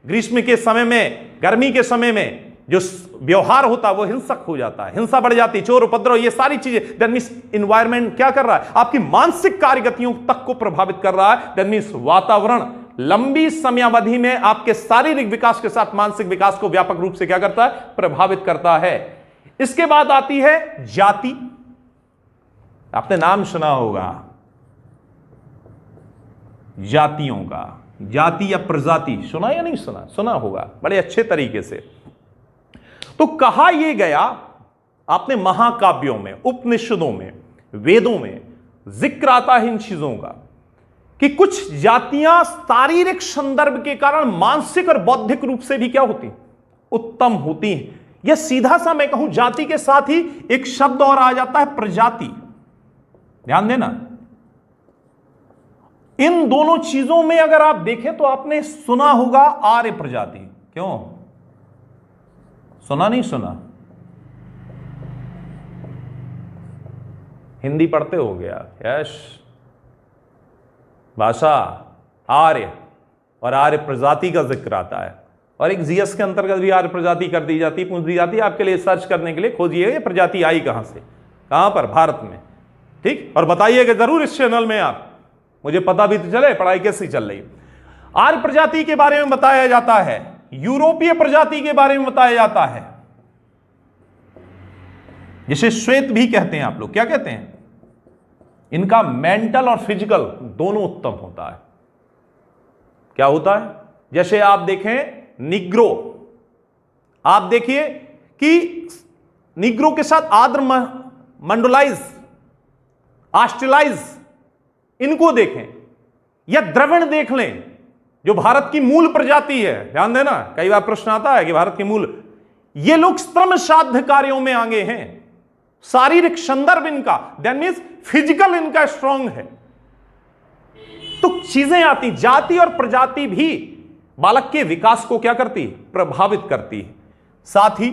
ग्रीष्म के समय में, गर्मी के समय में जो व्यवहार होता है वो हिंसक हो जाता है, हिंसा बढ़ जाती है, चोर उपद्रव, ये सारी चीजें। दैट मींस एनवायरनमेंट क्या कर रहा है, आपकी मानसिक कार्यगतियों तक को प्रभावित कर रहा है। दैट मींस वातावरण लंबी समयावधि में आपके शारीरिक विकास के साथ मानसिक विकास को व्यापक रूप से क्या करता है, प्रभावित करता है। इसके बाद आती है जाति। आपने नाम सुना होगा जातियों का, जाति या प्रजाति, सुना या नहीं सुना? सुना होगा बड़े अच्छे तरीके से। तो कहा यह गया, आपने महाकाव्यों में, उपनिषदों में, वेदों में जिक्र आता है इन चीजों का कि कुछ जातियां शारीरिक संदर्भ के कारण मानसिक और बौद्धिक रूप से भी क्या होती, उत्तम होती हैं। यह सीधा सा मैं कहूं, जाति के साथ ही एक शब्द और आ जाता है, प्रजाति। ध्यान देना, इन दोनों चीजों में अगर आप देखें तो आपने सुना होगा आर्य प्रजाति। क्यों सुना? नहीं सुना? हिंदी पढ़ते हो गया, यश भाषा, आर्य और आर्य प्रजाति का जिक्र आता है, और एक जीएस के अंतर्गत भी आर्य प्रजाति कर दी जाती, पूछ दी जाती है आपके लिए, सर्च करने के लिए खोजिए ये प्रजाति आई कहां से, कहां पर, भारत में, ठीक। और बताइएगा जरूर इस चैनल में, आप मुझे पता भी तो चले पढ़ाई कैसी चल रही। आर्य प्रजाति के बारे में बताया जाता है, यूरोपीय प्रजाति के बारे में बताया जाता है, जिसे श्वेत भी कहते हैं आप लोग। क्या कहते हैं? इनका मेंटल और फिजिकल दोनों उत्तम होता है। क्या होता है? जैसे आप देखें निग्रो, आप देखिए कि निग्रो के साथ आद्र मंडलाइज, ऑस्ट्रेलाइज, इनको देखें, या द्रविड़ देख लें जो भारत की मूल प्रजाति है। ध्यान देना, कई बार प्रश्न आता है कि भारत की मूल, ये लोग श्रम साध्य कार्यों में आगे हैं, शारीरिक संदर्भ इनका, दैट मींस फिजिकल इनका स्ट्रांग है। तो चीजें आती, जाति और प्रजाति भी बालक के विकास को क्या करती है, प्रभावित करती है। साथ ही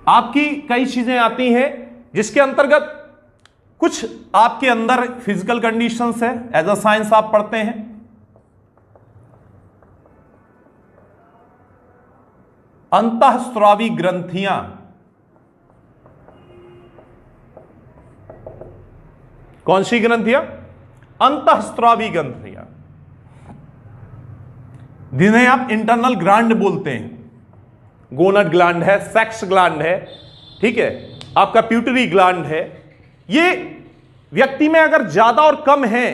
आपकी कई चीजें आती हैं जिसके अंतर्गत कुछ आपके अंदर फिजिकल कंडीशंस है, एज अ साइंस आप पढ़ते हैं। अंतःस्रावी ग्रंथियां, कौन सी ग्रंथियां? अंतःस्रावी ग्रंथियां, जिन्हें आप इंटरनल ग्लैंड बोलते हैं। गोनड ग्लैंड है, सेक्स ग्लैंड है, ठीक है, आपका प्यूटरी ग्लैंड है। ये व्यक्ति में अगर ज्यादा और कम है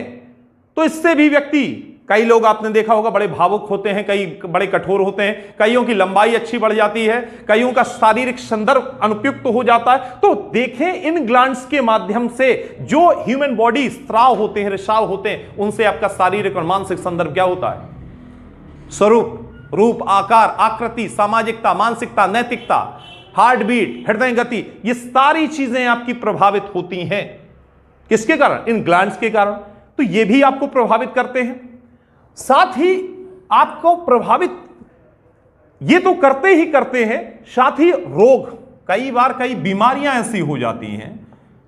तो इससे भी व्यक्ति, कई लोग आपने देखा होगा बड़े भावुक होते हैं, कई बड़े कठोर होते हैं, कईयों की लंबाई अच्छी बढ़ जाती है, कईयों का शारीरिक संदर्भ अनुपयुक्त हो जाता है। तो देखें इन ग्लैंड्स के माध्यम से जो ह्यूमन बॉडी स्राव होते हैं, रिसाव होते हैं, उनसे आपका शारीरिक और मानसिक संदर्भ क्या होता है, स्वरूप, रूप, आकार, आकृति, सामाजिकता, मानसिकता, नैतिकता, हार्ट बीट, हृदय गति, ये सारी चीजें आपकी प्रभावित होती हैं। किसके कारण? इन ग्लैंड्स के कारण। तो ये भी आपको प्रभावित करते हैं। साथ ही आपको प्रभावित ये तो करते ही करते हैं, साथ ही रोग, कई बार कई बीमारियां ऐसी हो जाती हैं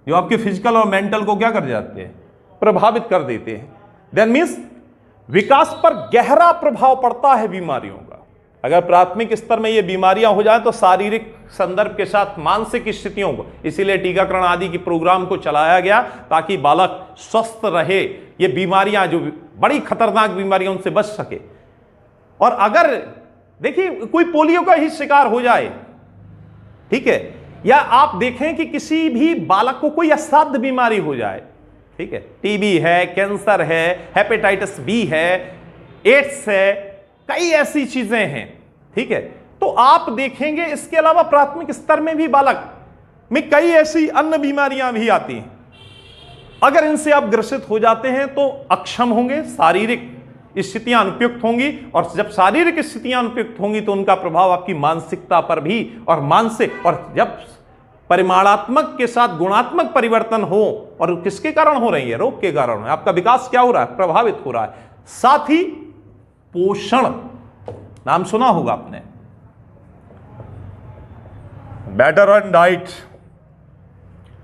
जो आपके फिजिकल और मेंटल को क्या कर जाते हैं, प्रभावित कर देते हैं। दैट मीन्स विकास पर गहरा प्रभाव पड़ता है बीमारियों का। अगर प्राथमिक स्तर में ये बीमारियां हो जाए तो शारीरिक संदर्भ के साथ मानसिक स्थितियों को, इसीलिए टीकाकरण आदि की प्रोग्राम को चलाया गया ताकि बालक स्वस्थ रहे, ये बीमारियां जो बड़ी खतरनाक बीमारियां उनसे बच सके। और अगर देखिए कोई पोलियो का ही शिकार हो जाए, ठीक है, या आप देखें कि किसी भी बालक को कोई असाध्य बीमारी हो जाए, ठीक है, टीबी है, कैंसर है, हेपेटाइटिस बी है, एड्स है, कई ऐसी चीजें हैं, ठीक है, तो आप देखेंगे इसके अलावा प्राथमिक स्तर में भी बालक में कई ऐसी अन्य बीमारियां भी आती हैं। अगर इनसे आप ग्रसित हो जाते हैं तो अक्षम होंगे, शारीरिक स्थितियां अनुपयुक्त होंगी, और जब शारीरिक स्थितियां अनुपयुक्त होंगी तो उनका प्रभाव आपकी मानसिकता पर भी और मानसिक, और जब परिमाणात्मक के साथ गुणात्मक परिवर्तन हो, और किसके कारण हो रही है, रोग के कारण, आपका विकास क्या हो रहा है, प्रभावित हो रहा है। साथ ही पोषण, नाम सुना होगा आपने, बेटर ऑन डाइट।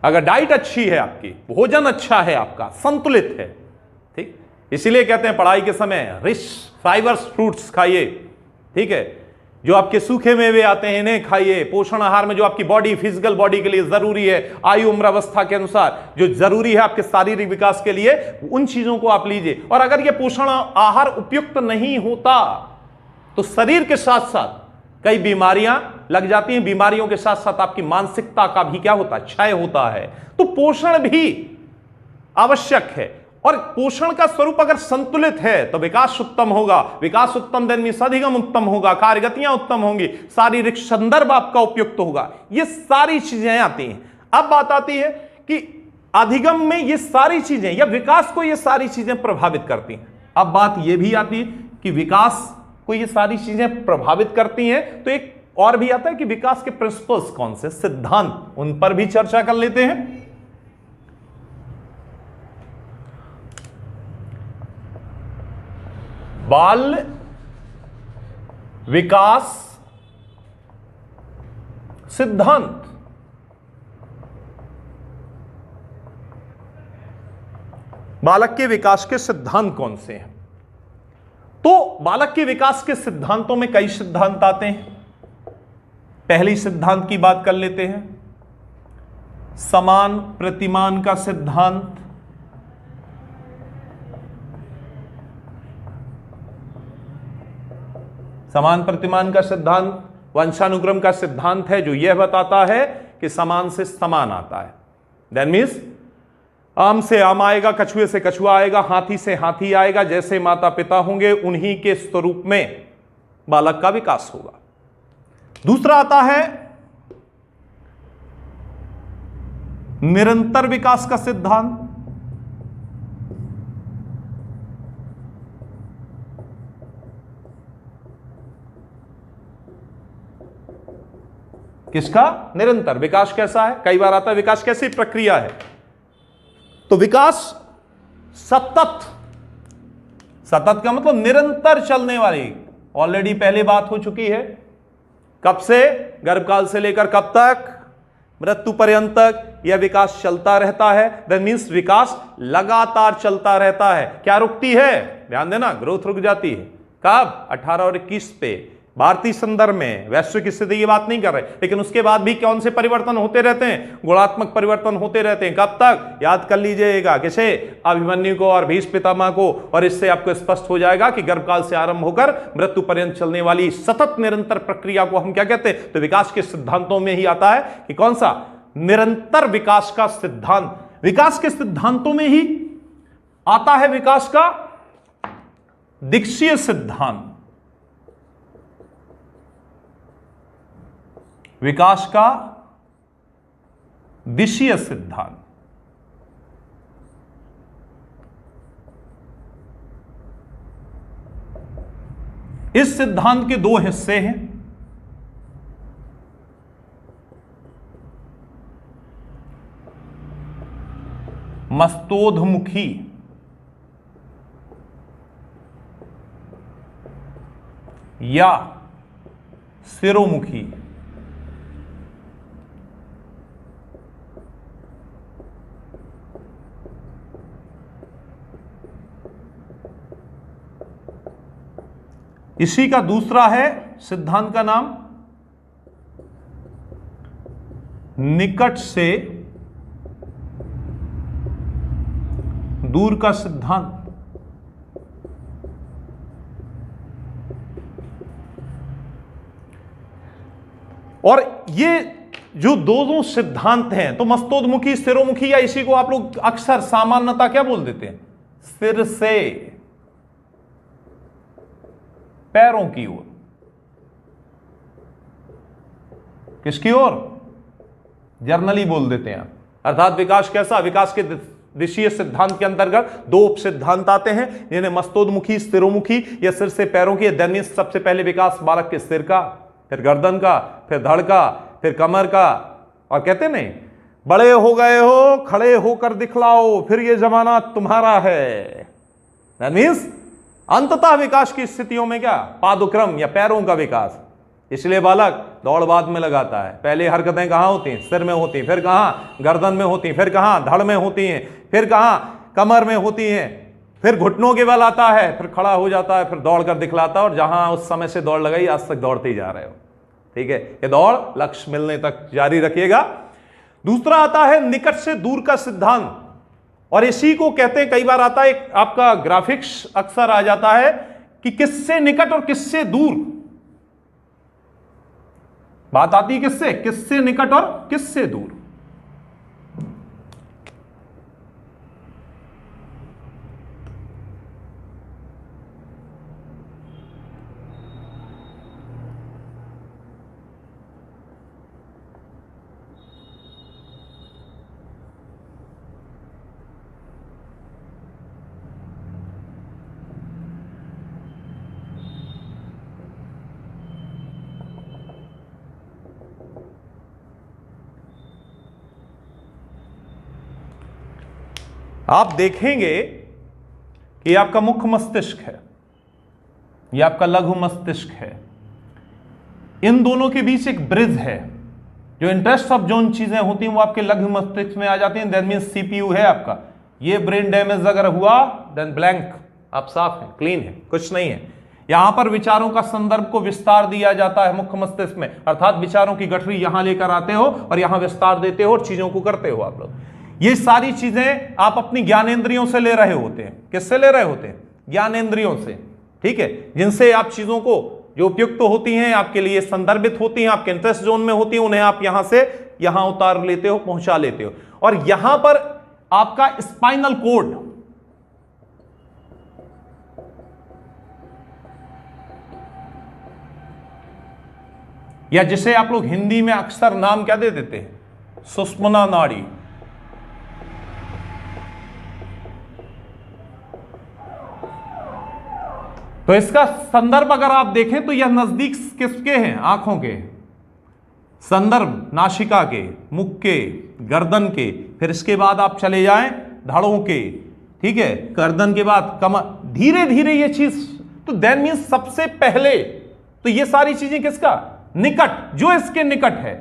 अगर डाइट अच्छी है आपकी, भोजन अच्छा है आपका, संतुलित है, ठीक, इसीलिए कहते हैं पढ़ाई के समय रिच फाइबर्स फ्रूट्स खाइए, ठीक है, जो आपके सूखे मेवे आते हैं इन्हें खाइए। पोषण आहार में जो आपकी बॉडी, फिजिकल बॉडी के लिए जरूरी है, आयु उम्र अवस्था के अनुसार जो जरूरी है आपके शारीरिक विकास के लिए, उन चीजों को आप लीजिए। और अगर ये पोषण आहार उपयुक्त नहीं होता तो शरीर के साथ साथ कई बीमारियां लग जाती हैं, बीमारियों के साथ साथ आपकी मानसिकता का भी क्या होता है, क्षय होता है। तो पोषण भी आवश्यक है, और पोषण का स्वरूप अगर संतुलित है तो विकास उत्तम होगा, विकास उत्तम देन मीन्स अधिगम उत्तम होगा, कार्यगतियां उत्तम होंगी, शारीरिक संदर्भ आपका उपयुक्त होगा, ये सारी चीजें आती हैं। अब बात आती है कि अधिगम में ये सारी चीजें या विकास को ये सारी चीजें प्रभावित करती हैं। अब बात ये भी आती है कि विकास को ये सारी चीजें प्रभावित करती हैं, तो एक और भी आता है कि विकास के प्रिंसिपल्स कौन से, सिद्धांत, उन पर भी चर्चा कर लेते हैं। बाल विकास सिद्धांत। बालक के विकास के सिद्धांत कौन से हैं? तो बालक के विकास के सिद्धांतों में कई सिद्धांत आते हैं। पहली सिद्धांत की बात कर लेते हैं, समान प्रतिमान का सिद्धांत। समान प्रतिमान का सिद्धांत वंशानुक्रम का सिद्धांत है जो यह बताता है कि समान से समान आता है। दैट मीन्स आम से आम आएगा, कछुए से कछुआ आएगा, हाथी से हाथी आएगा, जैसे माता पिता होंगे उन्हीं के स्वरूप में बालक का विकास होगा। दूसरा आता है निरंतर विकास का सिद्धांत। किसका? निरंतर। विकास कैसा है? कई बार आता है विकास कैसी प्रक्रिया है, तो विकास सतत, सतत का मतलब निरंतर चलने वाली। ऑलरेडी पहले बात हो चुकी है, कब से? गर्भकाल से लेकर कब तक? मृत्यु पर्यंत तक यह विकास चलता रहता है। दैट मीन्स विकास लगातार चलता रहता है। क्या रुकती है? ध्यान देना, ग्रोथ रुक जाती है। कब? 18 और 21 पे। भारतीय संदर्भ में, वैश्विक स्थिति की बात नहीं कर रहे, लेकिन उसके बाद भी कौन से परिवर्तन होते रहते हैं? गुणात्मक परिवर्तन होते रहते हैं। कब तक? याद कर लीजिएगा, किसे? अभिमन्यु को और भीष्म पितामह को। और इससे आपको स्पष्ट हो जाएगा कि गर्भकाल से आरंभ होकर मृत्यु पर्यंत चलने वाली सतत निरंतर प्रक्रिया को हम क्या कहते हैं? तो विकास के सिद्धांतों में ही आता है कि कौन सा? निरंतर विकास का सिद्धांत। विकास के सिद्धांतों में ही आता है विकास का दिक्षीय सिद्धांत। विकास का दिशीय सिद्धांत। इस सिद्धांत के दो हिस्से हैं। मस्तोधमुखी या सिरोमुखी। इसी का दूसरा है सिद्धांत का नाम निकट से दूर का सिद्धांत। और ये जो दो सिद्धांत हैं, तो मस्तोदमुखी, सिरोमुखी, या इसी को आप लोग अक्सर सामान्यता क्या बोल देते हैं, सिर से पैरों की ओर। किसकी ओर? जर्नली बोल देते हैं। अर्थात विकास कैसा? विकास के दिशीय सिद्धांत के अंतर्गत दो उप सिद्धांत आते हैं, जिन्हें मस्तोदमुखी, सिरोमुखी या सिर से पैरों की। दैट मींस सबसे पहले विकास बालक के सिर का, फिर गर्दन का, फिर धड़ का, फिर कमर का। और कहते नहीं, बड़े हो गए हो, खड़े होकर दिखलाओ, फिर ये जमाना तुम्हारा है। दैट मींस अंततः विकास की स्थितियों में क्या? पादुक्रम या पैरों का विकास। इसलिए बालक दौड़ बाद में लगाता है। पहले हरकतें कहां होती हैं? सिर में होती हैं, फिर कहां? गर्दन में होती हैं, फिर कहां? धड़ में होती हैं, फिर कहां? कमर में होती हैं, फिर घुटनों के बल आता है, फिर खड़ा हो जाता है, फिर दौड़ कर दिखलाता है। और जहां उस समय से दौड़ लगाई, आज तक दौड़ते ही जा रहे हो। ठीक है, ये दौड़ लक्ष्य मिलने तक जारी रखिएगा। दूसरा आता है निकट से दूर का सिद्धांत, और इसी को कहते हैं, कई बार आता है एक आपका ग्राफिक्स अक्सर आ जाता है कि किससे निकट और किससे दूर। बात आती है किससे? किससे निकट और किससे दूर। आप देखेंगे कि आपका मुख्य मस्तिष्क है, यह आपका लघु मस्तिष्क है। इन दोनों के बीच एक ब्रिज है। जो इंटरेस्ट ऑफ जोन चीजें होती हैं वो आपके लघु मस्तिष्क में आ जाती हैं। दैट मींस सीपीयू है आपका। ये ब्रेन डैमेज अगर हुआ, देन ब्लैंक, आप साफ हैं, क्लीन है, कुछ नहीं है। यहां पर विचारों का संदर्भ को विस्तार दिया जाता है मुख्य मस्तिष्क में, अर्थात विचारों की गठरी यहां लेकर आते हो और यहां विस्तार देते हो और चीजों को करते हो आप लोग। ये सारी चीजें आप अपनी ज्ञानेंद्रियों से ले रहे होते हैं। किससे ले रहे होते हैं? ज्ञानेंद्रियों से। ठीक है, जिनसे आप चीजों को जो उपयुक्त तो होती हैं, आपके लिए संदर्भित होती हैं, आपके इंटरेस्ट जोन में होती हैं, उन्हें आप यहां से यहां उतार लेते हो, पहुंचा लेते हो। और यहां पर आपका स्पाइनल कोड, या जिसे आप लोग हिंदी में अक्सर नाम क्या दे देते हैं? सुषुम्ना नाड़ी। तो इसका संदर्भ अगर आप देखें तो यह नजदीक किसके हैं? आंखों के। संदर्भ नासिका के, मुख के, गर्दन के, फिर इसके बाद आप चले जाएं धड़ों के। ठीक है, गर्दन के बाद कमर, धीरे धीरे ये चीज। तो दैट मींस सबसे पहले तो ये सारी चीजें किसका? निकट, जो इसके निकट है।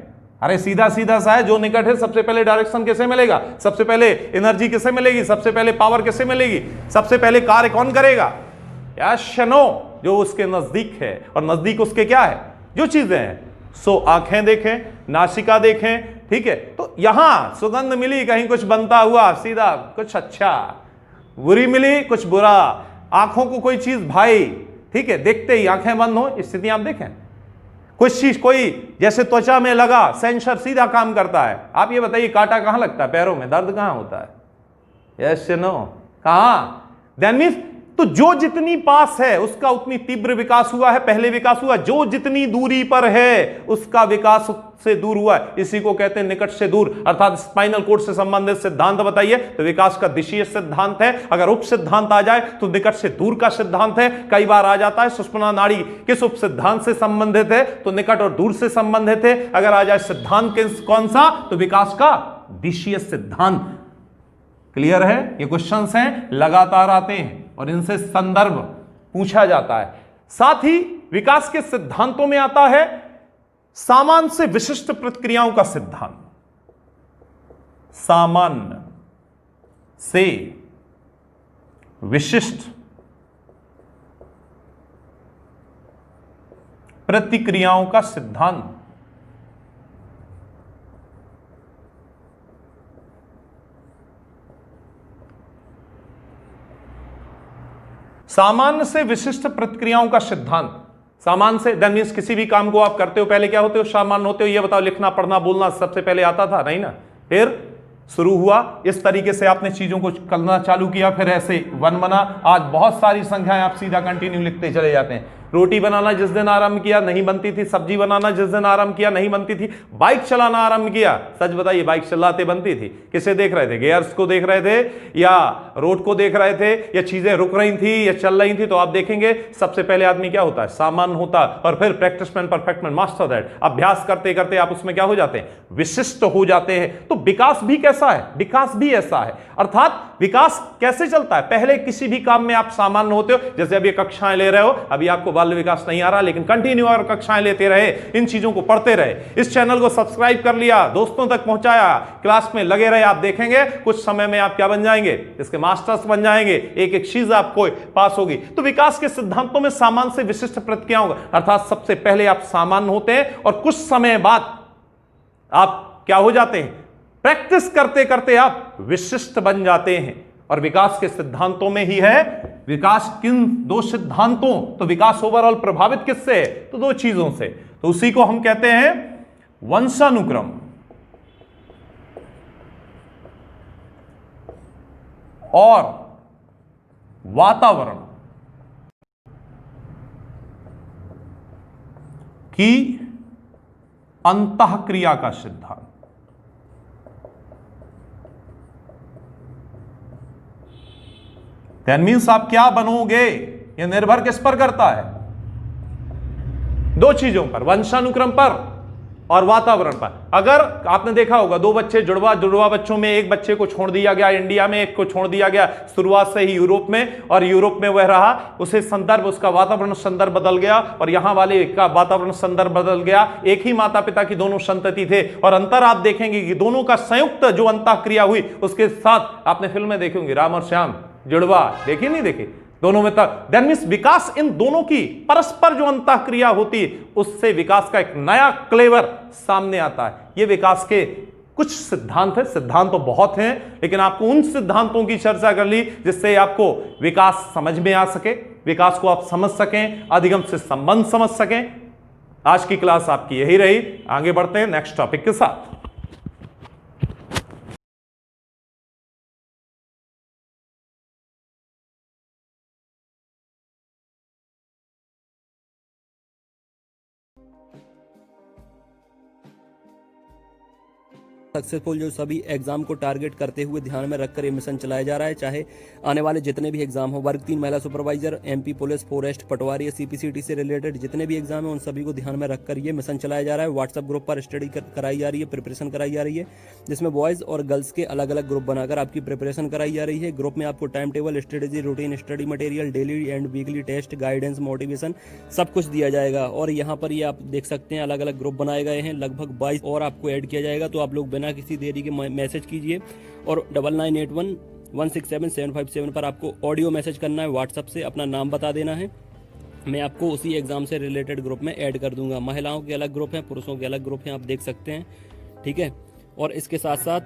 अरे सीधा सीधा सा है, जो निकट है सबसे पहले डायरेक्शन किसे मिलेगा? सबसे पहले एनर्जी किसे मिलेगी? सबसे पहले पावर किसे मिलेगी? सबसे पहले कार्य कौन करेगा? नो, जो उसके नजदीक है। और नजदीक उसके क्या है? जो चीजें हैं। सो आंखें देखें, नासिका देखें। ठीक है, तो यहां सुगंध मिली, कहीं कुछ बनता हुआ, सीधा कुछ अच्छा, बुरी मिली कुछ बुरा, आंखों को कोई चीज भाई, ठीक है, देखते ही आंखें बंद हो, स्थिति आप देखें। कुछ चीज कोई जैसे त्वचा में लगा, सेंसर सीधा काम करता है। आप ये बताइए कांटा कहां लगता है? पैरों में। दर्द कहां होता है? यस नो, कहां? दैट मींस तो जो जितनी पास है उसका उतनी तीव्र विकास हुआ है, पहले विकास हुआ। जो जितनी दूरी पर है उसका विकास से दूर हुआ है। इसी को कहते हैं निकट से दूर, अर्थात स्पाइनल कोड से संबंधित सिद्धांत बताइए तो विकास का दिशीय सिद्धांत है। अगर उप सिद्धांत आ जाए तो निकट से दूर का सिद्धांत है। कई बार आ जाता है सुषुम्ना नाड़ी किस उप सिद्धांत से संबंधित है? तो निकट और दूर से संबंधित है। अगर आ जाए सिद्धांत कौन सा? तो विकास का दिशीय सिद्धांत। क्लियर है? ये क्वेश्चंस हैं, लगातार आते हैं और इनसे संदर्भ पूछा जाता है। साथ ही विकास के सिद्धांतों में आता है सामान्य से विशिष्ट प्रक्रियाओं का सिद्धांत। सामान्य से विशिष्ट प्रतिक्रियाओं का सिद्धांत। सामान्य से विशिष्ट प्रतिक्रियाओं का सिद्धांत। सामान्य से दैट मींस किसी भी काम को आप करते हो पहले क्या होते हो, सामान्य होते हो। ये बताओ, लिखना पढ़ना बोलना सबसे पहले आता था? नहीं ना। फिर शुरू हुआ, इस तरीके से आपने चीजों को करना चालू किया, फिर ऐसे वन बना। आज बहुत सारी संख्याएं आप सीधा कंटिन्यू लिखते चले जाते हैं। रोटी बनाना जिस दिन आरंभ किया नहीं बनती थी, सब्जी बनाना जिस दिन आरंभ किया नहीं बनती थी, बाइक चलाना आरंभ किया, सच बताइए बाइक चलाते बनती थी? किसे देख रहे थे? गियर्स को देख रहे थे या रोड को देख रहे थे, या चीजें रुक रही थी या चल रही थी? तो आप देखेंगे सबसे पहले आदमी क्या होता है, सामान्य होता है, और फिर practice man perfect man master that. अभ्यास करते करते आप उसमें क्या हो जाते हैं, विशिष्ट हो जाते हैं। तो विकास भी कैसा है, विकास भी ऐसा है। अर्थात विकास कैसे चलता है, पहले किसी भी काम में आप सामान्य होते हो, जैसे अभी कक्षाएं ले रहे हो, अभी आपको बाल विकास नहीं आ रहा, लेकिन कंटिन्यू और कक्षाएं लेते रहे, इन चीजों को पढ़ते रहे, इस चैनल को सब्सक्राइब कर लिया, दोस्तों तक पहुंचाया, क्लास में लगे रहे, आप देखेंगे कुछ समय में आप क्या बन जाएंगे, इसके मास्टर्स बन जाएंगे, एक एक चीज आपको पास होगी। तो विकास के सिद्धांतों में सामान्य से विशिष्ट प्रतिक्रियाओं का, अर्थात सबसे पहले आप सामान्य होते हैं और कुछ समय बाद आप क्या हो जाते हैं, प्रैक्टिस करते करते आप विशिष्ट बन जाते हैं। और विकास के सिद्धांतों में ही है, विकास किन दो सिद्धांतों, तो विकास ओवरऑल प्रभावित किससे है, तो दो चीजों से। तो उसी को हम कहते हैं वंशानुक्रम और वातावरण की अंतःक्रिया का सिद्धांत। दैट मीन्स आप क्या बनोगे, यह निर्भर किस पर करता है, दो चीजों पर, वंशानुक्रम पर और वातावरण पर। अगर आपने देखा होगा दो बच्चे जुड़वा बच्चों में एक बच्चे को छोड़ दिया गया इंडिया में, एक को छोड़ दिया गया शुरुआत से ही यूरोप में, और यूरोप में वह रहा, उसे संदर्भ, उसका वातावरण संदर्भ बदल गया, और यहां वाले का वातावरण संदर्भ बदल गया। एक ही माता पिता की दोनों संतति थे, और अंतर आप देखेंगे कि दोनों का संयुक्त जो अंतःक्रिया हुई, उसके साथ आपने फिल्में देखी होंगी, राम और श्याम जुड़वा देखी नहीं देखी, दोनों में तक। दैट मींस विकास इन दोनों की परस्पर जो अंतःक्रिया होती है, उससे विकास का एक नया क्लेवर सामने आता है। ये विकास के कुछ सिद्धांत है, सिद्धांत तो बहुत हैं, लेकिन आपको उन सिद्धांतों की चर्चा कर ली जिससे आपको विकास समझ में आ सके, विकास को आप समझ सकें, अधिगम से संबंध समझ सकें। आज की क्लास आपकी यही रही। आगे बढ़ते हैं नेक्स्ट टॉपिक के साथ। सक्सेसफुल जो सभी एग्जाम को टारगेट करते हुए ध्यान में रखकर ये मिशन चलाया जा रहा है, चाहे आने वाले जितने भी एग्जाम हो, वर्ग 3 महिला सुपरवाइजर, एमपी पुलिस, फॉरेस्ट, पटवारी, सीपीसीटी से रिलेटेड जितने भी एग्जाम है, उन सभी को ध्यान में रखकर ये मिशन चलाया जा रहा है। व्हाट्सएप ग्रुप पर स्टडी कराई जा रही है, प्रिपरेशन कराई जा रही है, जिसमें बॉयज़ और गर्ल्स के अलग अलग ग्रुप बनाकर आपकी प्रिपरेशन कराई जा रही है। ग्रुप में आपको time table, strategy, routine, study material, daily and weekly test, guidance, motivation सब कुछ दिया जाएगा। और यहाँ पर ये आप देख सकते हैं अलग अलग ग्रुप बनाए गए हैं, लगभग 22 और आपको ऐड किया जाएगा। तो आप लोग बिना किसी देरी के मैसेज कीजिए, और 9981167757 पर आपको ऑडियो मैसेज करना है, व्हाट्सएप से अपना नाम बता देना है। मैं आपको उसी एग्जाम से रिलेटेड ग्रुप में ऐड कर दूंगा। महिलाओं के अलग ग्रुप हैं, पुरुषों के अलग ग्रुप हैं, आप देख सकते हैं, ठीक है। और इसके साथ साथ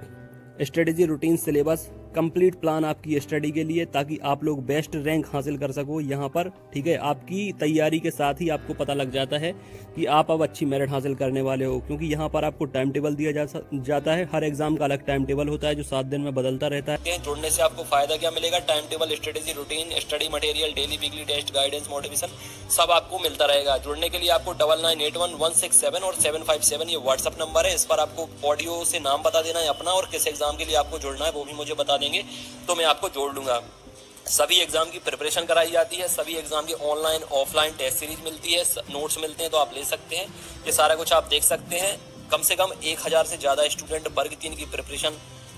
strategy, routine, syllabus, complete plan आपकी स्टडी के लिए, ताकि आप लोग बेस्ट रैंक हासिल कर सको यहाँ पर, ठीक है। आपकी तैयारी के साथ ही आपको पता लग जाता है कि आप अब अच्छी मेरिट हासिल करने वाले हो, क्योंकि यहाँ पर आपको टाइम टेबल दिया जाता है। हर एग्जाम का अलग टाइम टेबल होता है जो 7 दिन में बदलता रहता है। जुड़ने से आपको फायदा क्या मिलेगा, time table, strategy, routine, study material, daily weekly test, guidance, motivation सब आपको मिलता रहेगा। जुड़ने के लिए आपको 99811677 और 757 ये व्हाट्सअप नंबर है, इस पर आपको ऑडियो से नाम बता देना है अपना, और किस एग्जाम के लिए आपको जुड़ना है वो भी मुझे बता देंगे, तो मैं आपको जोड़ लूंगा। सभी एग्जाम की प्रिपरेशन कराई जाती है, सभी एग्जाम की ऑनलाइन ऑफलाइन टेस्ट सीरीज मिलती है, नोट्स मिलते हैं तो आप ले सकते हैं। ये सारा कुछ आप देख सकते हैं। कम से कम 1000 से ज़्यादा स्टूडेंट वर्ग 3 की प्रिपरेशन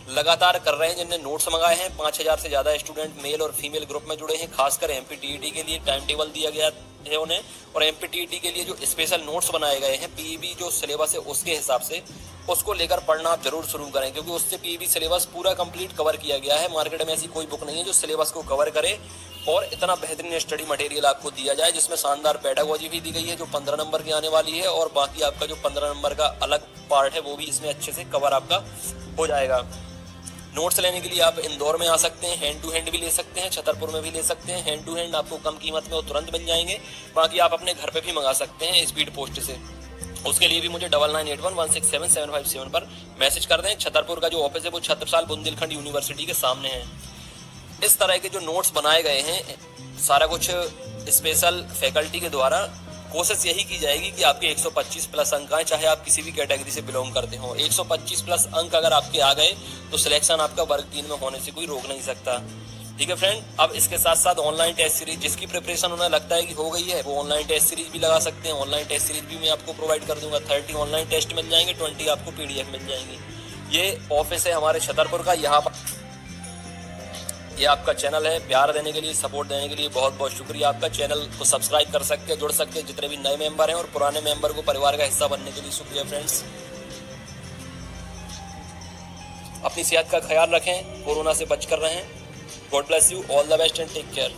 लगातार कर रहे हैं, जिनने नोट्स मंगाए हैं। 5000 से ज़्यादा स्टूडेंट मेल और फीमेल ग्रुप में जुड़े हैं। खासकर एमपीटीईटी के लिए टाइम टेबल दिया गया है उन्हें, और एमपीटीईटी के लिए जो स्पेशल नोट्स बनाए गए हैं, पीईबी जो सिलेबस है उसके हिसाब से उसको लेकर पढ़ना आप जरूर शुरू करें, क्योंकि उससे पीईबी सिलेबस पूरा कंप्लीट कवर किया गया है। मार्केट में ऐसी कोई बुक नहीं है जो सिलेबस को कवर करे। और इतना बेहतरीन स्टडी मटेरियल आपको दिया जाए जिसमें शानदार पेडागोजी भी दी गई है जो 15 नंबर की आने वाली है, और बाकी आपका जो 15 नंबर का अलग पार्ट है वो भी इसमें अच्छे से कवर आपका हो जाएगा। नोट्स लेने के लिए आप इंदौर में आ सकते हैं, हैंड टू हैंड भी ले सकते हैं, छतरपुर में भी ले सकते हैं। हैंड टू हैंड आपको कम कीमत में वो तुरंत मिल जाएंगे, बाकी आप अपने घर पे भी मंगा सकते हैं स्पीड पोस्ट से। उसके लिए भी मुझे 9981167757 पर मैसेज कर दें। छतरपुर का जो ऑफिस है वो छत्रसाल बुंदेलखंड यूनिवर्सिटी के सामने है। इस तरह के जो नोट्स बनाए गए हैं सारा कुछ स्पेशल फैकल्टी के द्वारा, कोशिश यही की जाएगी कि आपके 125 प्लस अंक आए, चाहे आप किसी भी कैटेगरी से बिलोंग करते हो। 125 प्लस अंक अगर आपके आ गए तो सिलेक्शन आपका वर्ग 3 में होने से कोई रोक नहीं सकता। ठीक है फ्रेंड, अब इसके साथ साथ ऑनलाइन टेस्ट सीरीज जिसकी प्रिपरेशन उन्हें लगता है कि हो गई है वो ऑनलाइन टेस्ट सीरीज भी लगा सकते हैं। ऑनलाइन टेस्ट सीरीज भी मैं आपको प्रोवाइड कर दूंगा। 30 ऑनलाइन टेस्ट मिल जाएंगे, 20 आपको PDF मिल जाएंगी। ये ऑफिस है हमारे छतरपुर का। यहाँ पर ये आपका चैनल है। प्यार देने के लिए, सपोर्ट देने के लिए बहुत बहुत शुक्रिया आपका। चैनल को सब्सक्राइब कर सकते हैं, जुड़ सकते हैं जितने भी नए मेंबर हैं, और पुराने मेंबर को परिवार का हिस्सा बनने के लिए शुक्रिया फ्रेंड्स। अपनी सेहत का ख्याल रखें, कोरोना से बच कर रहें। God bless you, all the best and take care.